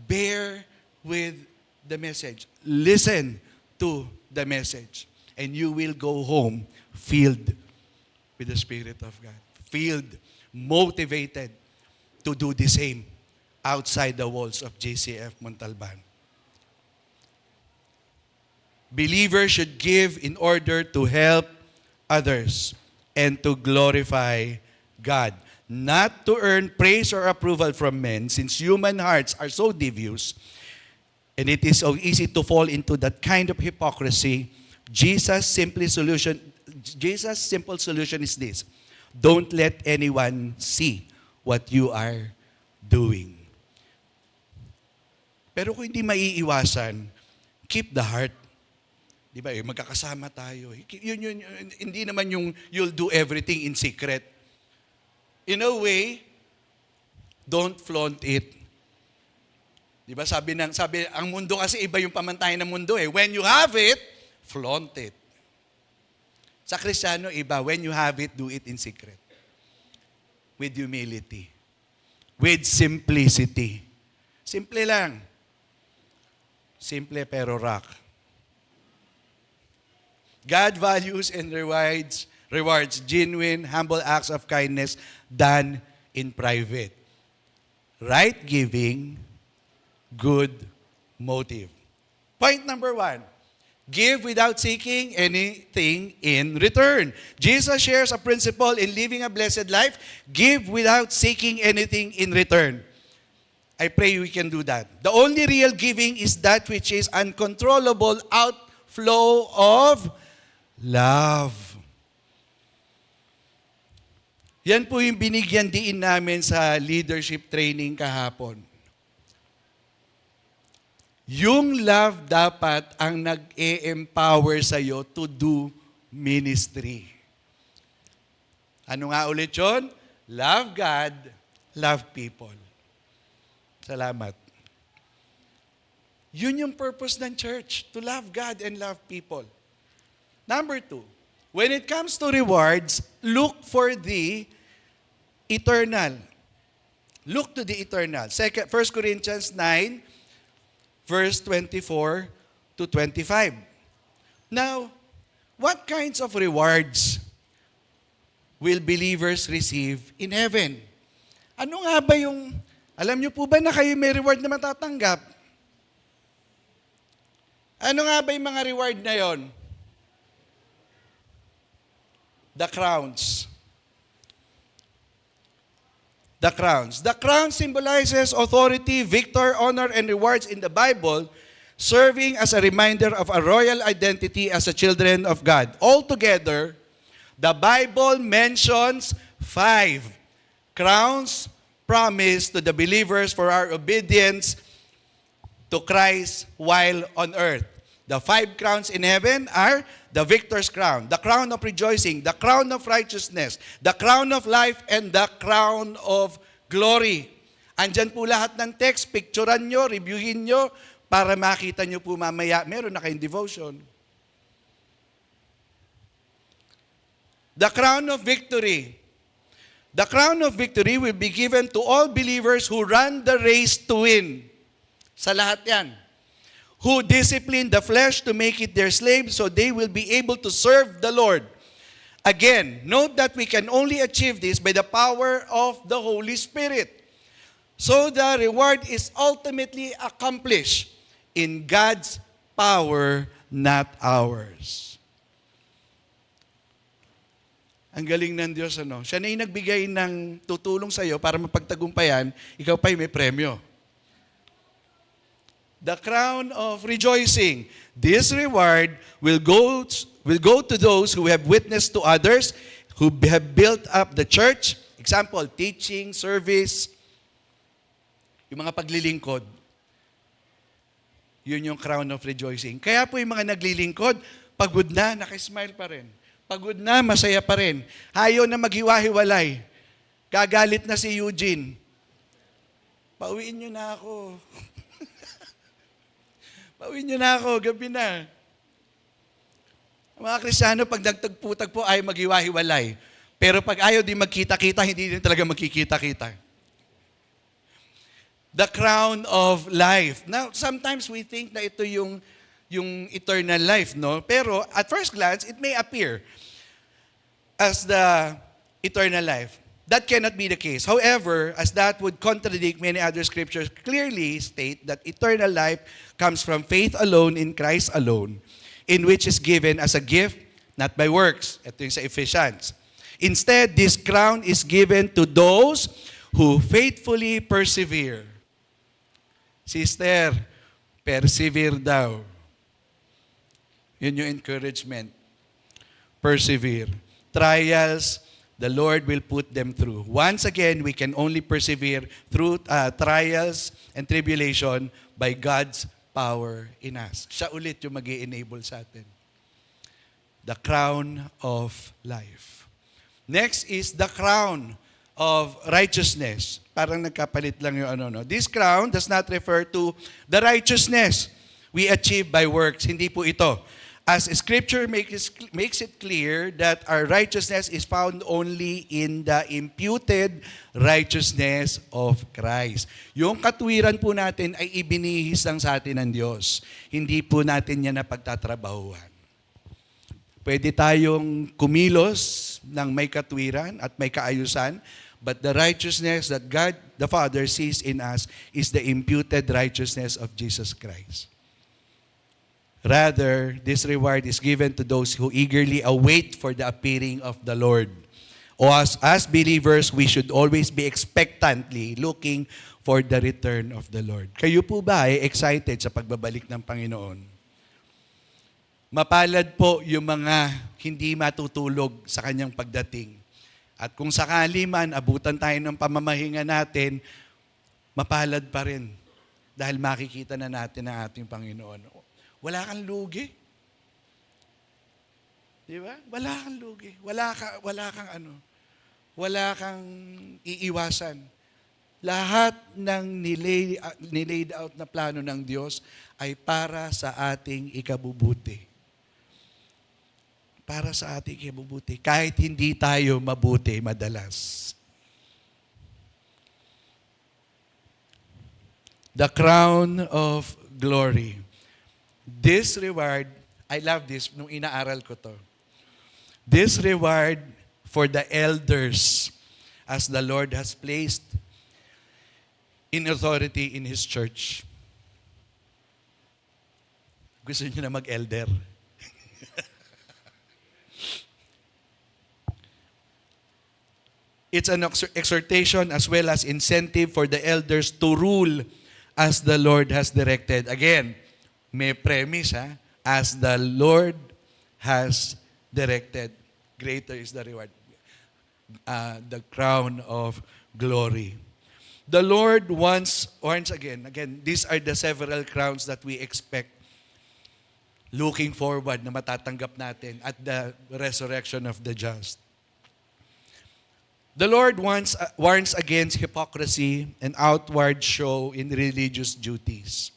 bear with the message. Listen to the message. And you will go home filled with the Spirit of God. Filled, motivated to do the same outside the walls of JCF Montalban. Believers should give in order to help others and to glorify God, not to earn praise or approval from men, since human hearts are so devious, and it is so easy to fall into that kind of hypocrisy. Jesus' simple solution is this: don't let anyone see what you are doing. Pero kung hindi maiiwasan, keep the heart. Di ba? Magkakasama tayo. Yun, hindi naman yung you'll do everything in secret. In a way, don't flaunt it. Di ba? Sabi, ang mundo kasi iba yung pamantayan ng mundo eh. When you have it, flaunt it. Sa Kristiyano, iba. When you have it, do it in secret. With humility. With simplicity. Simple lang. Simple pero rock. God values and rewards genuine, humble acts of kindness done in private. Right giving, good motive. Point number 1. Give without seeking anything in return. Jesus shares a principle in living a blessed life. Give without seeking anything in return. I pray we can do that. The only real giving is that which is uncontrollable outflow of love. Yan po yung binigyan diin namin sa leadership training kahapon. Yung love dapat ang nag-e-empower sa'yo to do ministry. Ano nga ulit yun? Love God, love people. Salamat. Yun yung purpose ng church, to love God and love people. Number 2, when it comes to rewards, look for the eternal. Look to the eternal. 1 Corinthians 9, verse 24 to 25. Now, what kinds of rewards will believers receive in heaven? Ano nga ba yung, alam niyo po ba na kayo may reward na matatanggap? Ano nga ba yung mga reward na yon? The crowns. The crowns. The crown symbolizes authority, victor, honor, and rewards in the Bible, serving as a reminder of a royal identity as a children of God. Altogether, the Bible mentions 5 crowns promised to the believers for our obedience to Christ while on earth. The 5 crowns in heaven are the victor's crown, the crown of rejoicing, the crown of righteousness, the crown of life, and the crown of glory. Andyan po lahat ng text, picturean nyo, reviewin nyo, para makita nyo po mamaya, meron na kayong devotion. The crown of victory. The crown of victory will be given to all believers who run the race to win. Sa lahat yan. Who discipline the flesh to make it their slave so they will be able to serve the Lord. Again, note that we can only achieve this by the power of the Holy Spirit. So the reward is ultimately accomplished in God's power, not ours. Ang galing ng Diyos, ano? Siya na yung nagbigay ng tutulong sa iyo para mapagtagumpayan, ikaw pa yung may premyo. The crown of rejoicing. This reward will go to those who have witnessed to others, who have built up the church. Example, teaching, service, yung mga paglilingkod. Yun yung crown of rejoicing. Kaya po yung mga naglilingkod, pagod na, nakismile pa rin. Pagod na, masaya pa rin. Ayaw na maghiwa-hiwalay. Gagalit na si Eugene. Pauwiin niyo na ako. Pauwiin niyo na ako, gabi na. Ang mga Kristiyano, pag nagtagpo-tagpo, ayaw maghiwa-hiwalay. Pero pag ayaw din magkita-kita, hindi din talaga magkikita-kita. The crown of life. Now, sometimes we think na ito yung eternal life, no? Pero at first glance, it may appear as the eternal life. That cannot be the case. However, as that would contradict many other scriptures, clearly state that eternal life comes from faith alone in Christ alone, in which is given as a gift, not by works. Ito yung sa Ephesians. Instead, this crown is given to those who faithfully persevere. Sister, persevere daw. Yun yung encouragement. Persevere. Trials, the Lord will put them through. Once again, we can only persevere through trials and tribulation by God's power in us. Siya ulit yung mag-i-enable sa atin. The crown of life. Next is the crown of righteousness. Parang nagkapalit lang yung ano. This crown does not refer to the righteousness we achieve by works. Hindi po ito. As Scripture makes it clear that our righteousness is found only in the imputed righteousness of Christ. Yung katuwiran po natin ay ibinihis lang sa atin ng Diyos. Hindi po natin yan napagtatrabahuan. Pwede tayong kumilos ng may katuwiran at may kaayusan, but the righteousness that God the Father sees in us is the imputed righteousness of Jesus Christ. Rather, this reward is given to those who eagerly await for the appearing of the Lord. O as believers, we should always be expectantly looking for the return of the Lord. Kayo po ba ay excited sa pagbabalik ng Panginoon? Mapalad po yung mga hindi matutulog sa kanyang pagdating. At kung sakali man, abutan tayo ng pamamahinga natin, mapalad pa rin dahil makikita na natin ang ating Panginoon. Wala kang lugi. Di ba? Wala kang lugi. Wala kang iiwasan. Lahat ng nilaid out na plano ng Diyos ay para sa ating ikabubuti. Para sa ating ikabubuti. Kahit hindi tayo mabuti madalas. The crown of glory. This reward, I love this, nung inaaral ko to. This reward for the elders as the Lord has placed in authority in His church. Gusto niyo na mag-elder? It's an exhortation as well as incentive for the elders to rule as the Lord has directed. Again, may premise, as the Lord has directed, greater is the reward. The crown of glory. The Lord once again, these are the several crowns that we expect looking forward na matatanggap natin at the resurrection of the just. The Lord warns against hypocrisy and outward show in religious duties.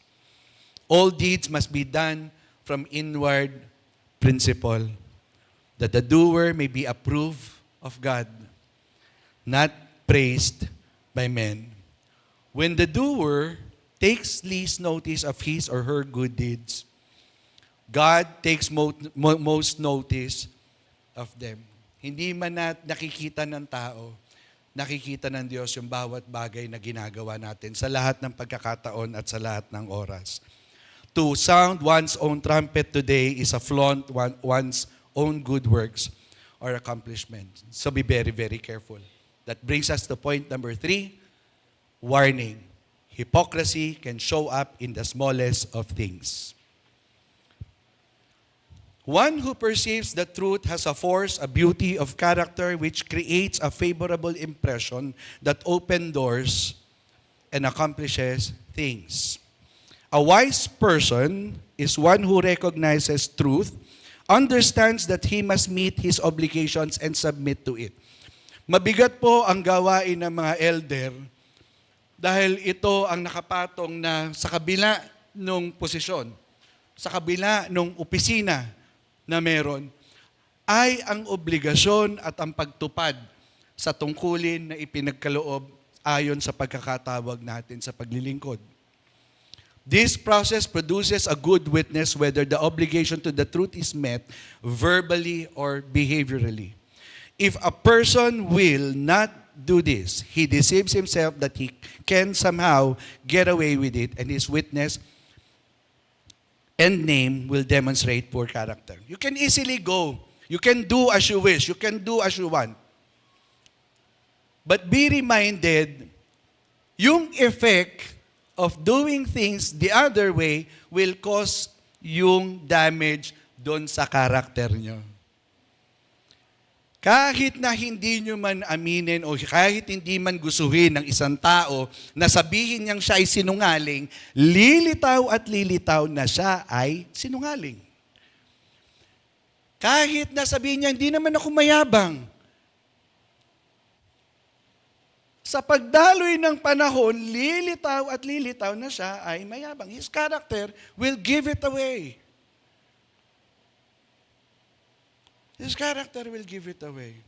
All deeds must be done from inward principle, that the doer may be approved of God, not praised by men. When the doer takes least notice of his or her good deeds, God takes most notice of them. Hindi man nakikita ng tao, nakikita ng Diyos yung bawat bagay na ginagawa natin sa lahat ng pagkakataon at sa lahat ng oras. To sound one's own trumpet today is a flaunt one's own good works or accomplishments. So be very, very careful. That brings us to point number 3, warning. Hypocrisy can show up in the smallest of things. One who perceives the truth has a force, a beauty of character which creates a favorable impression that opens doors and accomplishes things. A wise person is one who recognizes truth, understands that he must meet his obligations and submit to it. Mabigat po ang gawain ng mga elder dahil ito ang nakapatong na sa kabila ng posisyon, sa kabila ng opisina na meron, ay ang obligasyon at ang pagtupad sa tungkulin na ipinagkaloob ayon sa pagkakatawag natin sa paglilingkod. This process produces a good witness whether the obligation to the truth is met verbally or behaviorally. If a person will not do this, he deceives himself that he can somehow get away with it, and his witness and name will demonstrate poor character. You can easily go. You can do as you wish. You can do as you want. But be reminded, yung effect of doing things the other way will cause yung damage doon sa karakter nyo. Kahit na hindi nyo man aminin o kahit hindi man gustuhin ng isang tao na sabihin niyang siya ay sinungaling, lilitaw at lilitaw na siya ay sinungaling. Kahit na sabihin niya, hindi naman ako mayabang. Sa pagdaloy ng panahon, lilitaw at lilitaw na siya ay mayabang. His character will give it away. His character will give it away.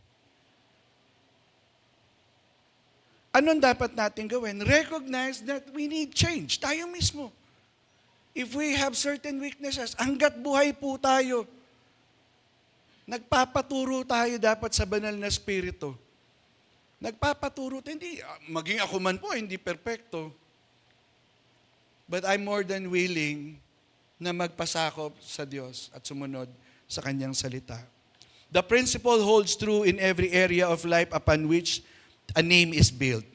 Anong dapat natin gawin? Recognize that we need change. Tayo mismo. If we have certain weaknesses, hanggat buhay po tayo, nagpapaturo tayo dapat sa banal na spirito. Nagpapaturo tayo. Hindi, maging ako man po, hindi perfecto. But I'm more than willing na magpasakop sa Diyos at sumunod sa Kanyang salita. The principle holds true in every area of life upon which a name is built.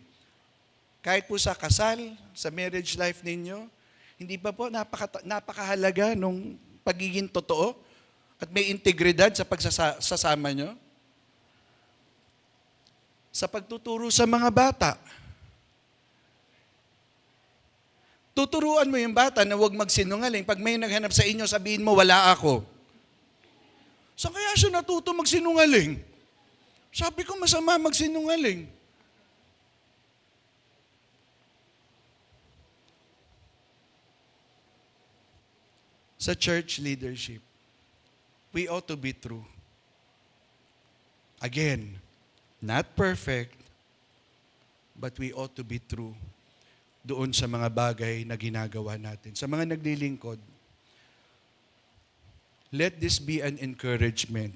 Kahit po sa kasal, sa marriage life ninyo, hindi pa po napakahalaga nung pagiging totoo at may integridad sa pagsasama nyo? Sa pagtuturo sa mga bata. Tuturuan mo yung bata na huwag magsinungaling. Pag may naghanap sa inyo, sabihin mo, wala ako. Saan kaya siya natuto magsinungaling? Sabi ko, masama magsinungaling. Sa church leadership, we ought to be true. Again, not perfect, but we ought to be true doon sa mga bagay na ginagawa natin. Sa mga naglilingkod, let this be an encouragement.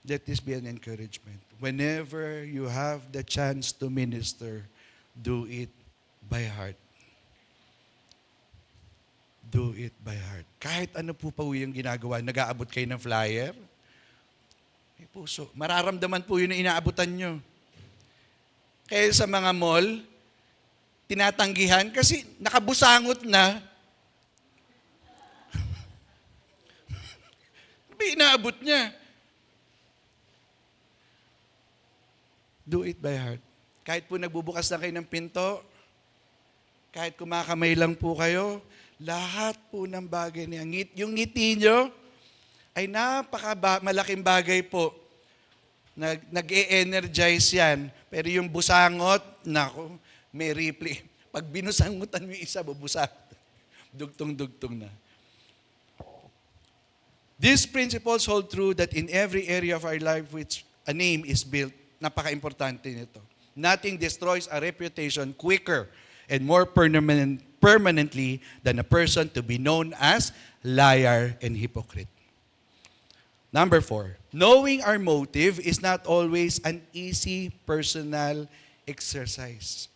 Let this be an encouragement. Whenever you have the chance to minister, do it by heart. Do it by heart. Kahit ano po pa yung ginagawa, nag-aabot kayo ng flyer, may puso. Mararamdaman po yun na inaabutan nyo. Kaya sa mga mall, tinatanggihan kasi nakabusangot na. Inaabot niya. Do it by heart. Kahit po nagbubukas na kayo ng pinto, kahit kumakamay lang po kayo, lahat po ng bagay niya. Yung ngiti nyo ay malaking bagay po. Nag-e-energize yan. Pero yung busangot, nako, may replay. Pag binusangutan mo yung isa, bubusak. Dugtong-dugtong na. These principles hold true that in every area of our life which a name is built, napaka-importante nito. Nothing destroys a reputation quicker and more permanently than a person to be known as liar and hypocrite. Number 4, knowing our motive is not always an easy personal exercise.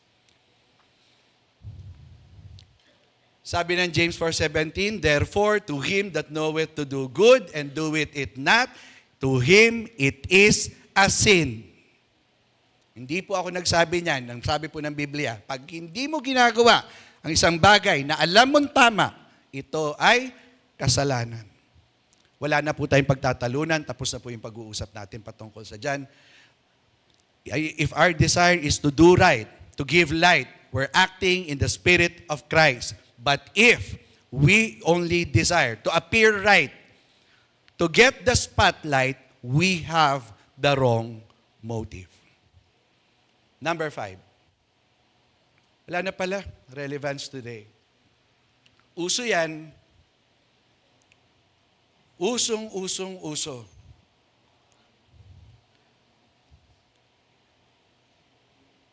Sabi ng James 4:17, therefore, to him that knoweth to do good and doeth it not, to him it is a sin. Hindi po ako nagsabi niyan. Ang sabi po ng Biblia, pag hindi mo ginagawa ang isang bagay na alam mong tama, ito ay kasalanan. Wala na po tayong pagtatalunan, tapos na po yung pag-uusap natin patungkol sa dyan. If our desire is to do right, to give light, we're acting in the Spirit of Christ. But if we only desire to appear right, to get the spotlight, we have the wrong motive. Number 5. Wala na pala, relevance today. Uso yan. Uso.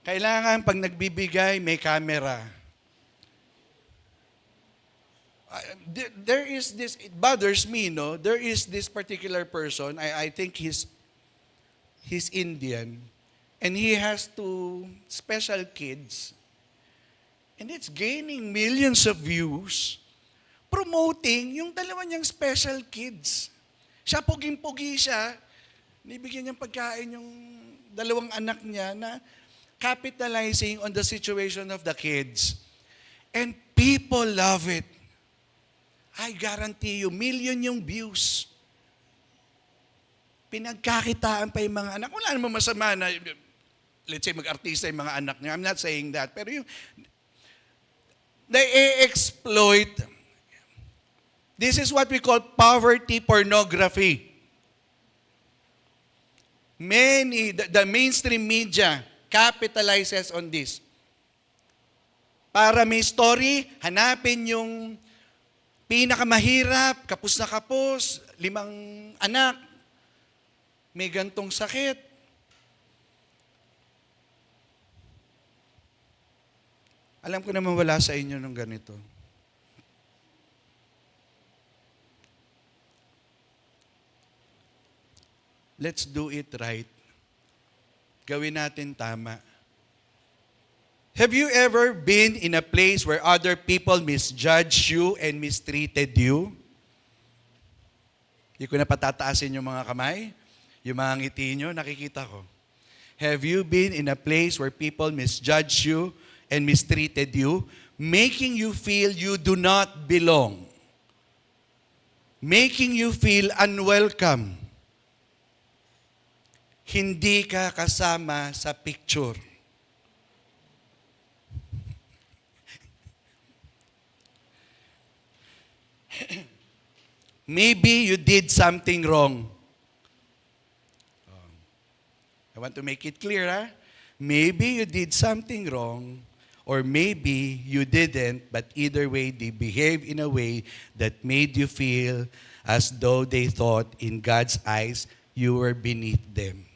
Kailangan pag nagbibigay, may camera. There is this, it bothers me, no? There is this particular person, I think he's Indian, and he has 2 special kids, and it's gaining millions of views, promoting yung dalawa niyang special kids. Siya, puging-pugi siya, nibigyan niyang pagkain yung 2 anak niya na capitalizing on the situation of the kids. And people love it. I guarantee you, million yung views. Pinagkakitaan pa yung mga anak. Wala naman masama na, let's say, mag-artista yung mga anak niya. I'm not saying that. Pero yung, they exploit. This is what we call poverty pornography. The mainstream media capitalizes on this. Para may story, hanapin yung pinakamahirap, kapos na kapos, 5 anak, may gantong sakit. Alam ko naman wala sa inyo nung ganito. Let's do it right. Gawin natin tama. Have you ever been in a place where other people misjudge you and mistreated you? Hindi ko na patataasin yung mga kamay. Yung mga ngiti nyo, nakikita ko. Have you been in a place where people misjudge you and mistreated you, making you feel you do not belong? Making you feel unwelcome. Hindi ka kasama sa picture. Maybe you did something wrong. I want to make it clear, huh? Maybe you did something wrong, or maybe you didn't, but either way, they behaved in a way that made you feel as though they thought in God's eyes you were beneath them.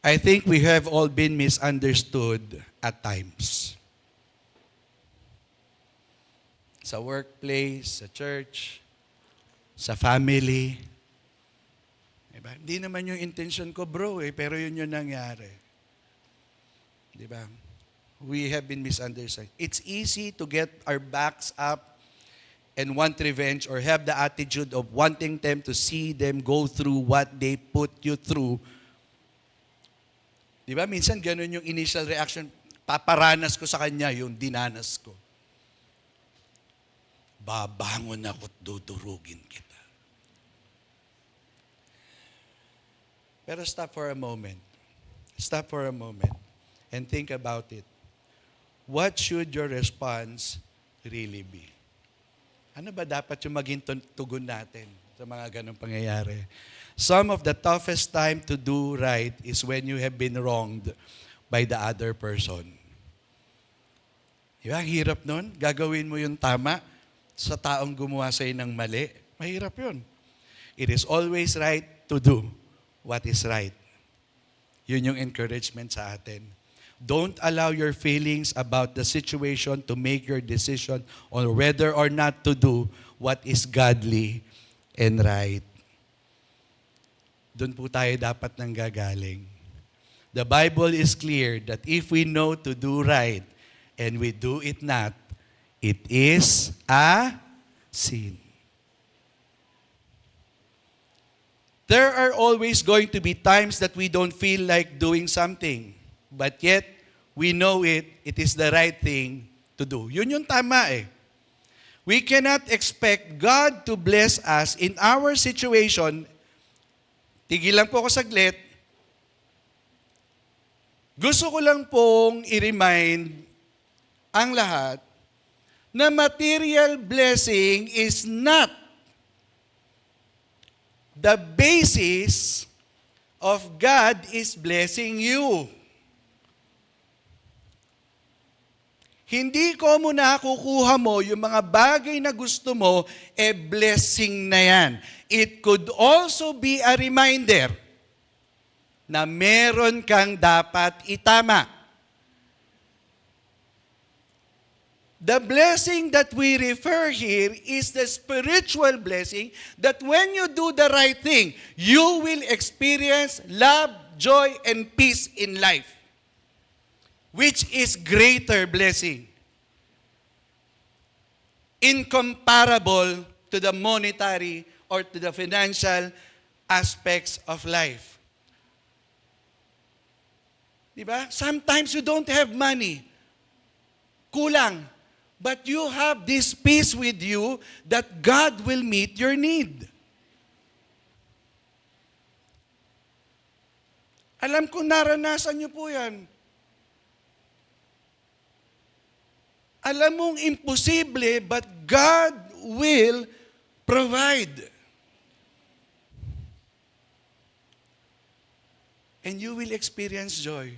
I think we have all been misunderstood at times. Sa workplace, sa church, sa family. Diba? Hindi naman yung intention ko, bro, pero yun yung nangyari. Diba? We have been misunderstood. It's easy to get our backs up and want revenge or have the attitude of wanting them to see them go through what they put you through. Diba? Minsan ganun yung initial reaction. Paparanas ko sa kanya yung dinanas ko. Babangon ako't dudurugin kita. Pero stop for a moment. Stop for a moment and think about it. What should your response really be? Ano ba dapat yung maging tugon natin sa mga ganong pangyayari? some of the toughest time to do right is when you have been wronged by the other person. Diba? Ang hirap nun. Gagawin mo yung tama sa taong gumawa sa'yo ng mali. Mahirap yun. It is always right to do what is right. Yun yung encouragement sa atin. Don't allow your feelings about the situation to make your decision on whether or not to do what is godly and right. Doon po tayo dapat nang gagaling. The Bible is clear that if we know to do right and we do it not, it is a sin. There are always going to be times that we don't feel like doing something. But yet, we know it is the right thing to do. Yun yung tama eh. We cannot expect God to bless us in our situation. Tigil lang po ako saglit. Gusto ko lang pong i-remind ang lahat na material blessing is not the basis of God is blessing you. Hindi ko muna kukuha mo yung mga bagay na gusto mo, blessing na yan. It could also be a reminder na meron kang dapat itama. The blessing that we refer here is the spiritual blessing that when you do the right thing, you will experience love, joy, and peace in life. Which is greater blessing. Incomparable to the monetary or to the financial aspects of life. Diba? Sometimes you don't have money. Kulang. But you have this peace with you that God will meet your need. Alam ko naranasan niyo po yan. Alam mong imposible, but God will provide. And you will experience joy.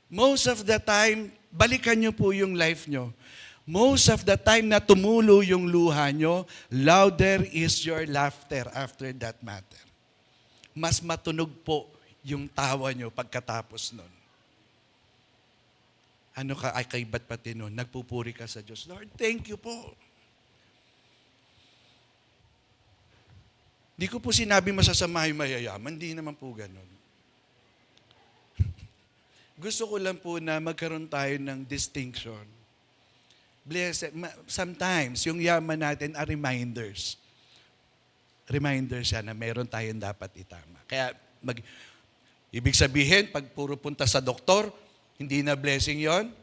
Most of the time, balikan nyo po yung life nyo. Most of the time na tumulo yung luha nyo, louder is your laughter after that matter. Mas matunog po yung tawa nyo pagkatapos nun. Ano ka, ay kaibat pati nun, nagpupuri ka sa Diyos. Lord, thank you po. Di ko po sinabi masasama yung mayayaman, hindi naman po ganun. Gusto ko lang po na magkaroon tayo ng distinction. Blessed, sometimes yung yaman natin are reminders. Reminders siya na meron tayong dapat itama. Kaya, ibig sabihin, pag puro punta sa doktor, hindi na blessing yon?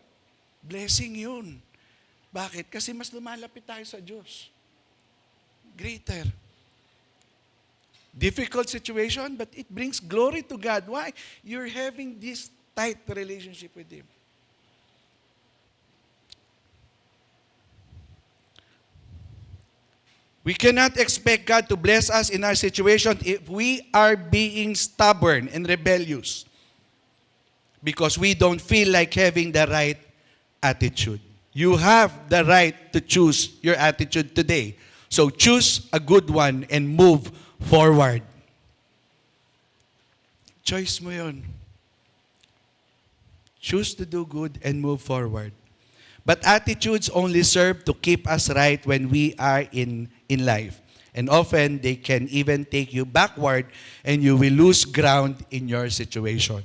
Blessing yun. Bakit? Kasi mas lumalapit tayo sa Diyos. Greater. Difficult situation, but it brings glory to God. Why? You're having this tight relationship with Him. We cannot expect God to bless us in our situation if we are being stubborn and rebellious. Because we don't feel like having the right attitude. You have the right to choose your attitude today. So choose a good one and move forward. Choice mo yun. Choose to do good and move forward. But attitudes only serve to keep us right when we are in life. And often, they can even take you backward and you will lose ground in your situation.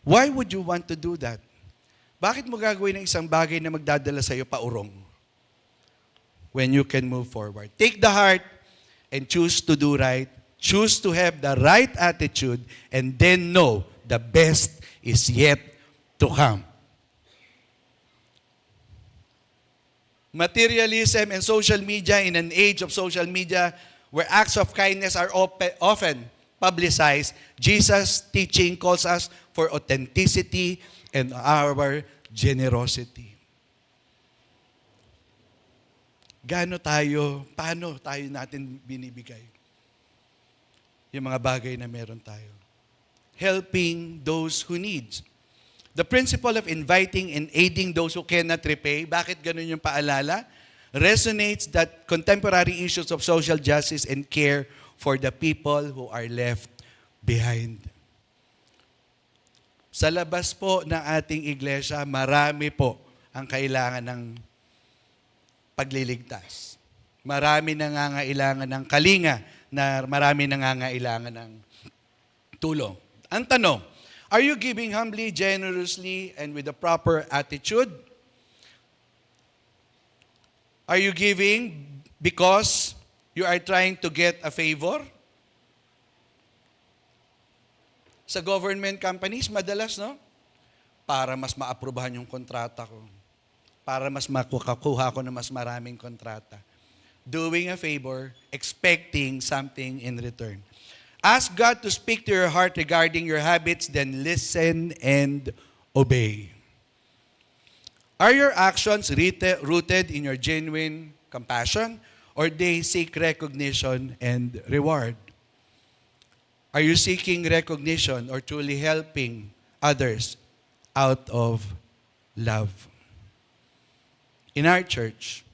Why would you want to do that? Bakit mo gagawin ng isang bagay na magdadala sa iyo paurong? When you can move forward. Take the heart and choose to do right. Choose to have the right attitude and then know the best is yet to come. Materialism and social media in an age of social media where acts of kindness are often publicized, Jesus' teaching calls us for authenticity and our generosity. Paano tayo natin binibigay? yung mga bagay na meron tayo. Helping those who need. The principle of inviting and aiding those who cannot repay, bakit ganun yung paalala? Resonates that contemporary issues of social justice and care for the people who are left behind. Sa labas po ng ating iglesia, marami po ang kailangan ng pagliligtas. Marami nangangailangan ng kalinga, na marami nangangailangan ng tulong. Ang tanong, are you giving humbly, generously, and with a proper attitude? Are you giving because you are trying to get a favor? Sa government companies, madalas, no? Para mas maaprubahan yung kontrata ko. Para mas makukuha ko ng mas maraming kontrata. Doing a favor, expecting something in return. Ask God to speak to your heart regarding your habits, then listen and obey. Are your actions rooted in your genuine compassion, or they seek recognition and reward? Are you seeking recognition or truly helping others out of love? In our church,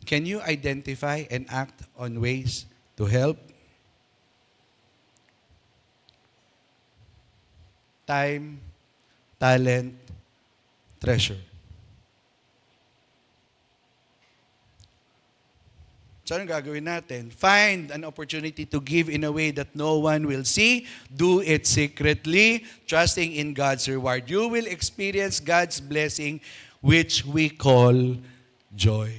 can you identify and act on ways to help? Time, talent, treasure. So anong gagawin natin? Find an opportunity to give in a way that no one will see. Do it secretly, trusting in God's reward. You will experience God's blessing, which we call joy.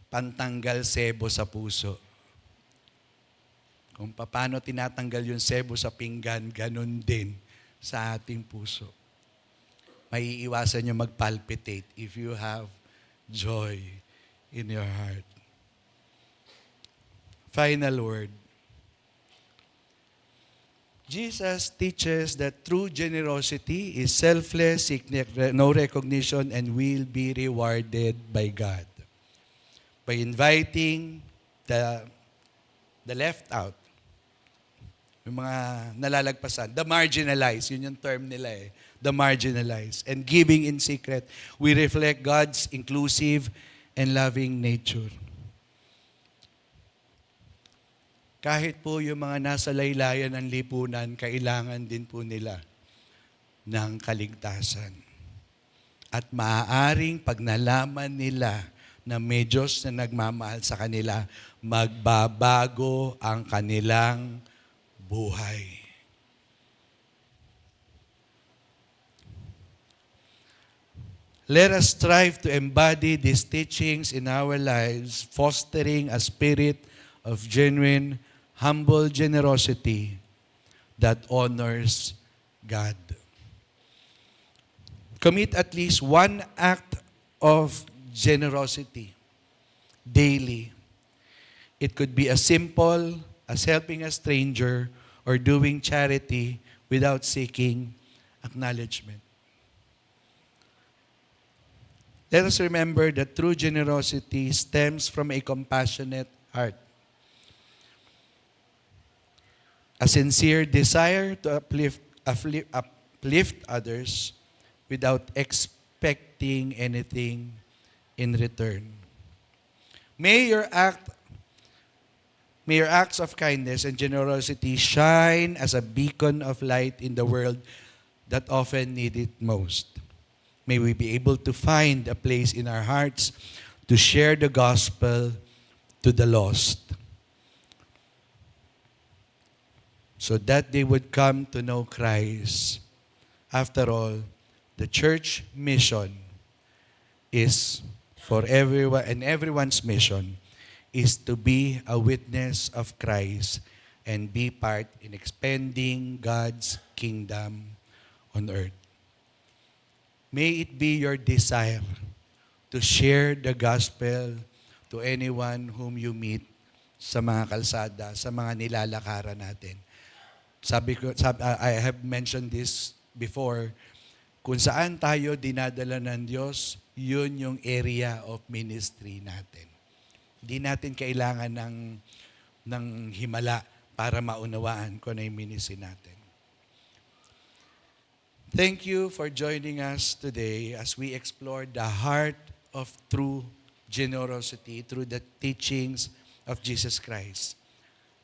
Pantanggal sebo sa puso. Kung paano tinatanggal yung sebo sa pinggan, ganun din sa ating puso. Maiiwasan nyo mag-palpitate if you have joy in your heart. Final word. Jesus teaches that true generosity is selfless, seek no recognition, and will be rewarded by God. By inviting the left out, yung mga nalalagpasan, the marginalized, yun yung term nila eh, the marginalized, and giving in secret, we reflect God's inclusive and loving nature. Kahit po yung mga nasa laylayan ng lipunan, kailangan din po nila ng kaligtasan. At maaaring pag nalaman nila na may Diyos na nagmamahal sa kanila, magbabago ang kanilang buhay. Let us strive to embody these teachings in our lives, fostering a spirit of genuine, humble generosity that honors God. Commit at least one act of generosity daily. It could be as simple as helping a stranger or doing charity without seeking acknowledgement. Let us remember that true generosity stems from a compassionate heart. A sincere desire to uplift others without expecting anything in return. May your acts of kindness and generosity shine as a beacon of light in the world that often need it most. May we be able to find a place in our hearts to share the gospel to the lost, so that they would come to know Christ. After all, the church mission is for everyone, and everyone's mission is to be a witness of Christ and be part in expanding God's kingdom on earth. May it be your desire to share the gospel to anyone whom you meet sa mga kalsada, sa mga nilalakaran natin. I have mentioned this before, kung saan tayo dinadala ng Diyos, yun yung area of ministry natin. Hindi natin kailangan ng ng himala para maunawaan kung ano yung ministry natin. Thank you for joining us today as we explore the heart of true generosity through the teachings of Jesus Christ.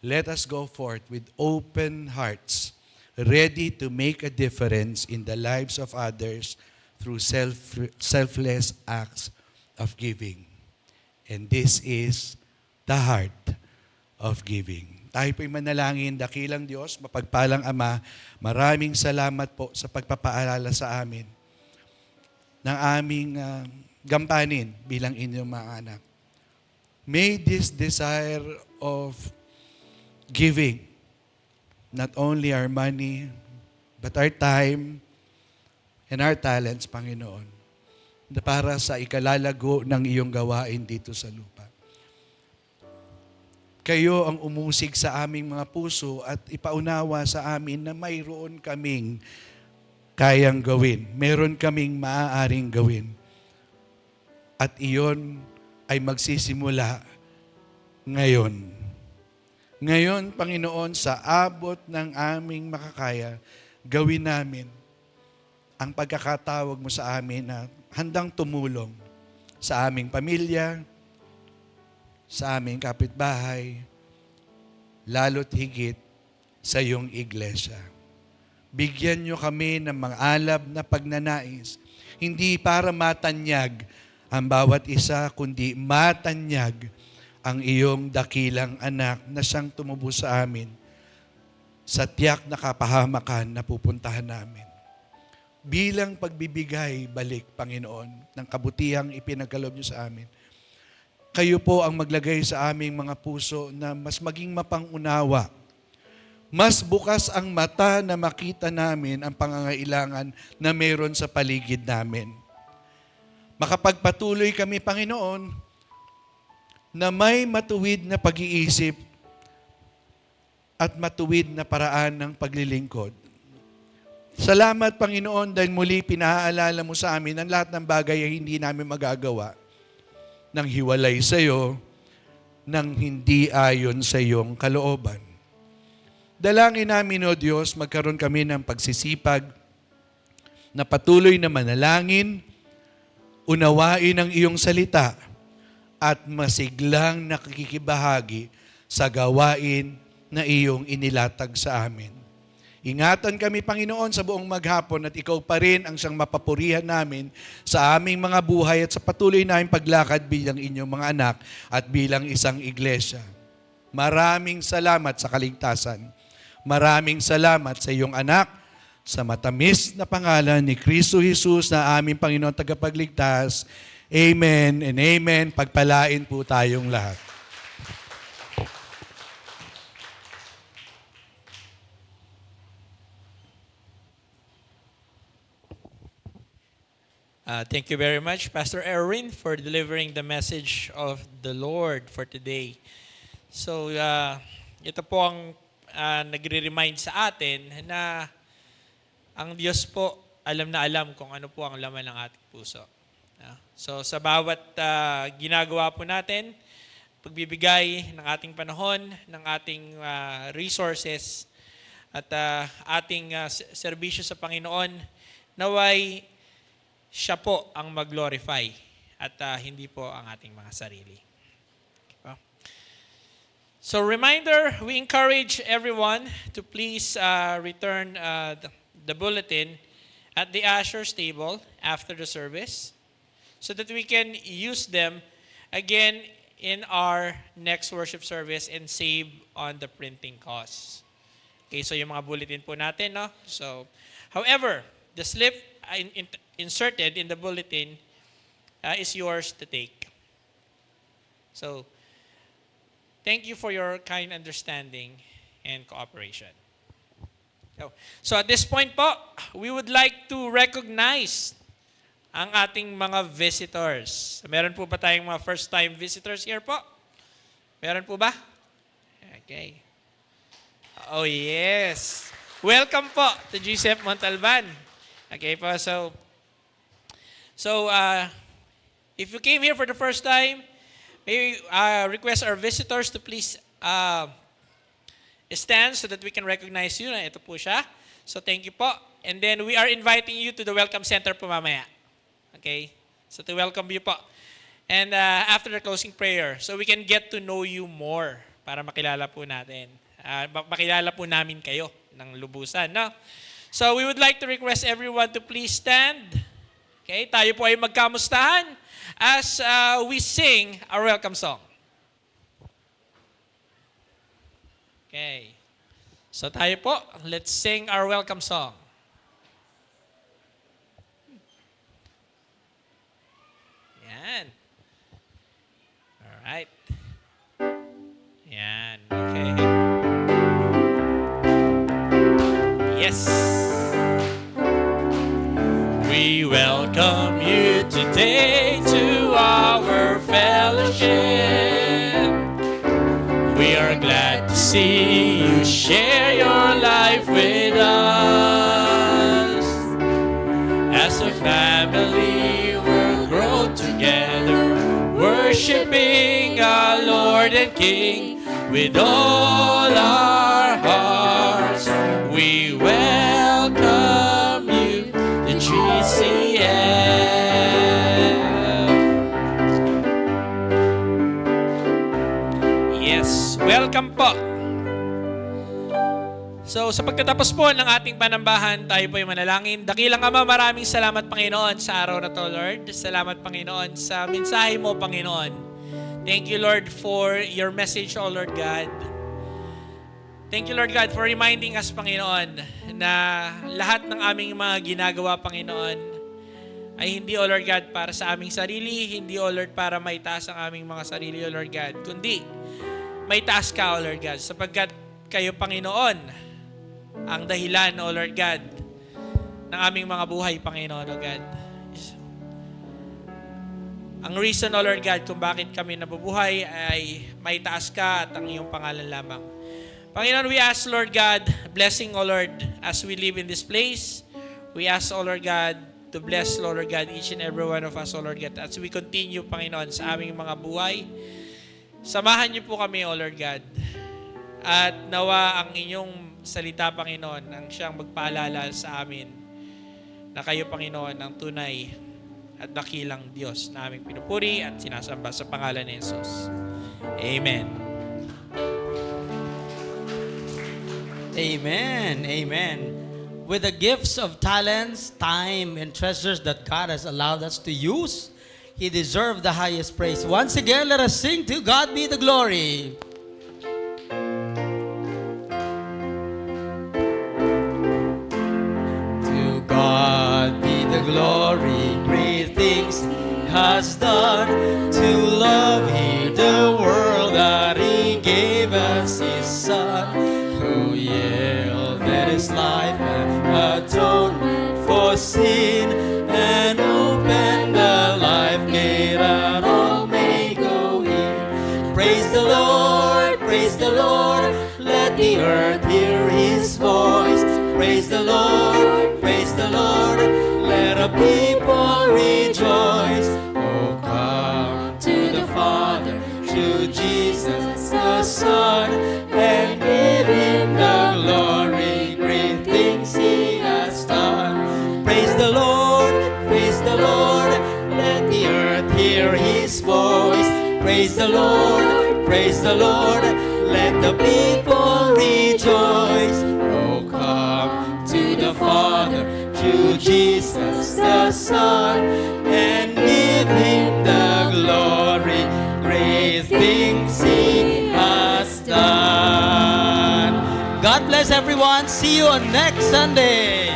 Let us go forth with open hearts, ready to make a difference in the lives of others through selfless acts of giving. And this is the heart of giving. Tayo po'y manalangin, dakilang Diyos, mapagpalang Ama, maraming salamat po sa pagpapaalala sa amin ng aming gampanin bilang inyong mga anak. May this desire of giving, not only our money, but our time and our talents, Panginoon, na para sa ikalalago ng iyong gawain dito sa lupa. Kayo ang umusig sa aming mga puso at ipaunawa sa amin na mayroon kaming kayang gawin. Meron kaming maaaring gawin. At iyon ay magsisimula ngayon. Ngayon, Panginoon, sa abot ng aming makakaya, gawin namin ang pagkakatawag mo sa amin na handang tumulong sa aming pamilya, sa aming kapitbahay, lalo't higit sa iyong iglesia. Bigyan niyo kami ng mga alab na pagnanais, hindi para matanyag ang bawat isa, kundi matanyag ang iyong dakilang anak na siyang tumubos sa amin sa tiyak na kapahamakan na pupuntahan namin. Bilang pagbibigay balik, Panginoon, ng kabutihang ipinagkaloob niyo sa amin, kayo po ang maglagay sa aming mga puso na mas maging mapangunawa. Mas bukas ang mata na makita namin ang pangangailangan na meron sa paligid namin. Makapagpatuloy kami, Panginoon, na may matuwid na pag-iisip at matuwid na paraan ng paglilingkod. Salamat, Panginoon, dahil muli pinaalala mo sa amin ang lahat ng bagay ay hindi namin magagawa nang hiwalay sa iyo, nang hindi ayon sa iyong kalooban. Dalangin namin, O Diyos, magkaroon kami ng pagsisipag na patuloy na manalangin, unawain ang iyong salita, at masiglang nakikibahagi sa gawain na iyong inilatag sa amin. Ingatan kami, Panginoon, sa buong maghapon at ikaw pa rin ang siyang mapapurihan namin sa aming mga buhay at sa patuloy namin paglakad bilang inyong mga anak at bilang isang iglesia. Maraming salamat sa kaligtasan. Maraming salamat sa iyong anak, sa matamis na pangalan ni Kristo Jesus na aming Panginoon tagapagligtas. Amen and amen. Pagpalain po tayong lahat. Thank you very much, Pastor Erwin, for delivering the message of the Lord for today. So, ito po ang nagre-remind sa atin na ang Diyos po alam na alam kung ano po ang laman ng ating puso. So, sa bawat ginagawa po natin, pagbibigay ng ating panahon, ng ating resources, at ating serbisyo sa Panginoon, naway siya po ang mag-glorify at hindi po ang ating mga sarili. Okay. So reminder, we encourage everyone to please return the bulletin at the ushers table after the service so that we can use them again in our next worship service and save on the printing costs. Okay, so yung mga bulletin po natin, no? So, however, the slip inserted in the bulletin is yours to take. So, thank you for your kind understanding and cooperation. So at this point po, we would like to recognize ang ating mga visitors. Meron po ba tayong mga first-time visitors here po? Meron po ba? Okay. Oh yes. Welcome po to GCF Montalban. Okay po, so if you came here for the first time, may we request our visitors to please stand so that we can recognize you. Ito po siya. So thank you po. And then we are inviting you to the Welcome Center po mamaya. Okay? So to welcome you po. And after the closing prayer, so we can get to know you more para makilala po natin. Makilala po namin kayo ng lubusan. No? So we would like to request everyone to please stand. Okay? Tayo po ay magkamustahan as we sing our welcome song. Okay. So tayo po, let's sing our welcome song. Yan. Alright. Yan. Okay. Yes. We welcome you today to our fellowship. We are glad to see you share your life with us. As a family, we'll grow together, worshiping our Lord and King with all our hearts. We welcome you to GCF. Yes, welcome po. So sa pagtatapos po ng ating panambahan, tayo po ay manalangin. Dakilang Ama, maraming salamat Panginoon sa araw na to, Lord. Salamat Panginoon sa mensahe mo, Panginoon. Thank you, Lord, for your message, O Lord God. Thank you, Lord God, for reminding us, Panginoon, na lahat ng aming mga ginagawa, Panginoon, ay hindi, O Lord God, para sa aming sarili, hindi, O Lord, para maitaas ang aming mga sarili, O Lord God, kundi may taas ka, O Lord God, sapagkat kayo, Panginoon, ang dahilan, O Lord God, ng aming mga buhay, Panginoon, O God. Ang reason, O Lord God, kung bakit kami nabubuhay ay may taas ka at ang iyong pangalan lamang. Panginoon, we ask, Lord God, blessing, O Lord, as we live in this place. We ask, O Lord God, to bless, Lord God, each and every one of us, O Lord God, as we continue, Panginoon, sa aming mga buhay. Samahan niyo po kami, O Lord God. At nawa ang inyong salita, Panginoon, ang siyang magpaalala sa amin na kayo, Panginoon, ang tunay at dakilang Diyos na aming pinupuri at sinasamba sa pangalan ni Jesus. Amen. Amen. Amen. With the gifts of talents, time, and treasures that God has allowed us to use, He deserves the highest praise. Once again, let us sing to God be the glory. To God be the glory, great things He has done. To love He the world that He gave us His Son, who yielded His life and atonement for sin, and opened the life gate that all may go in. Praise the Lord, let the earth hear His voice. Praise the Lord, let a people rejoice. Oh, come to the Father, to Jesus the Son, and give Him the glory, great things He has done. Praise the Lord, let the earth hear His voice. Praise the Lord, let the people rejoice. Oh, come to the Father, to Jesus the Son, and give Him the glory, great things He has done. God bless everyone. See you on next Sunday.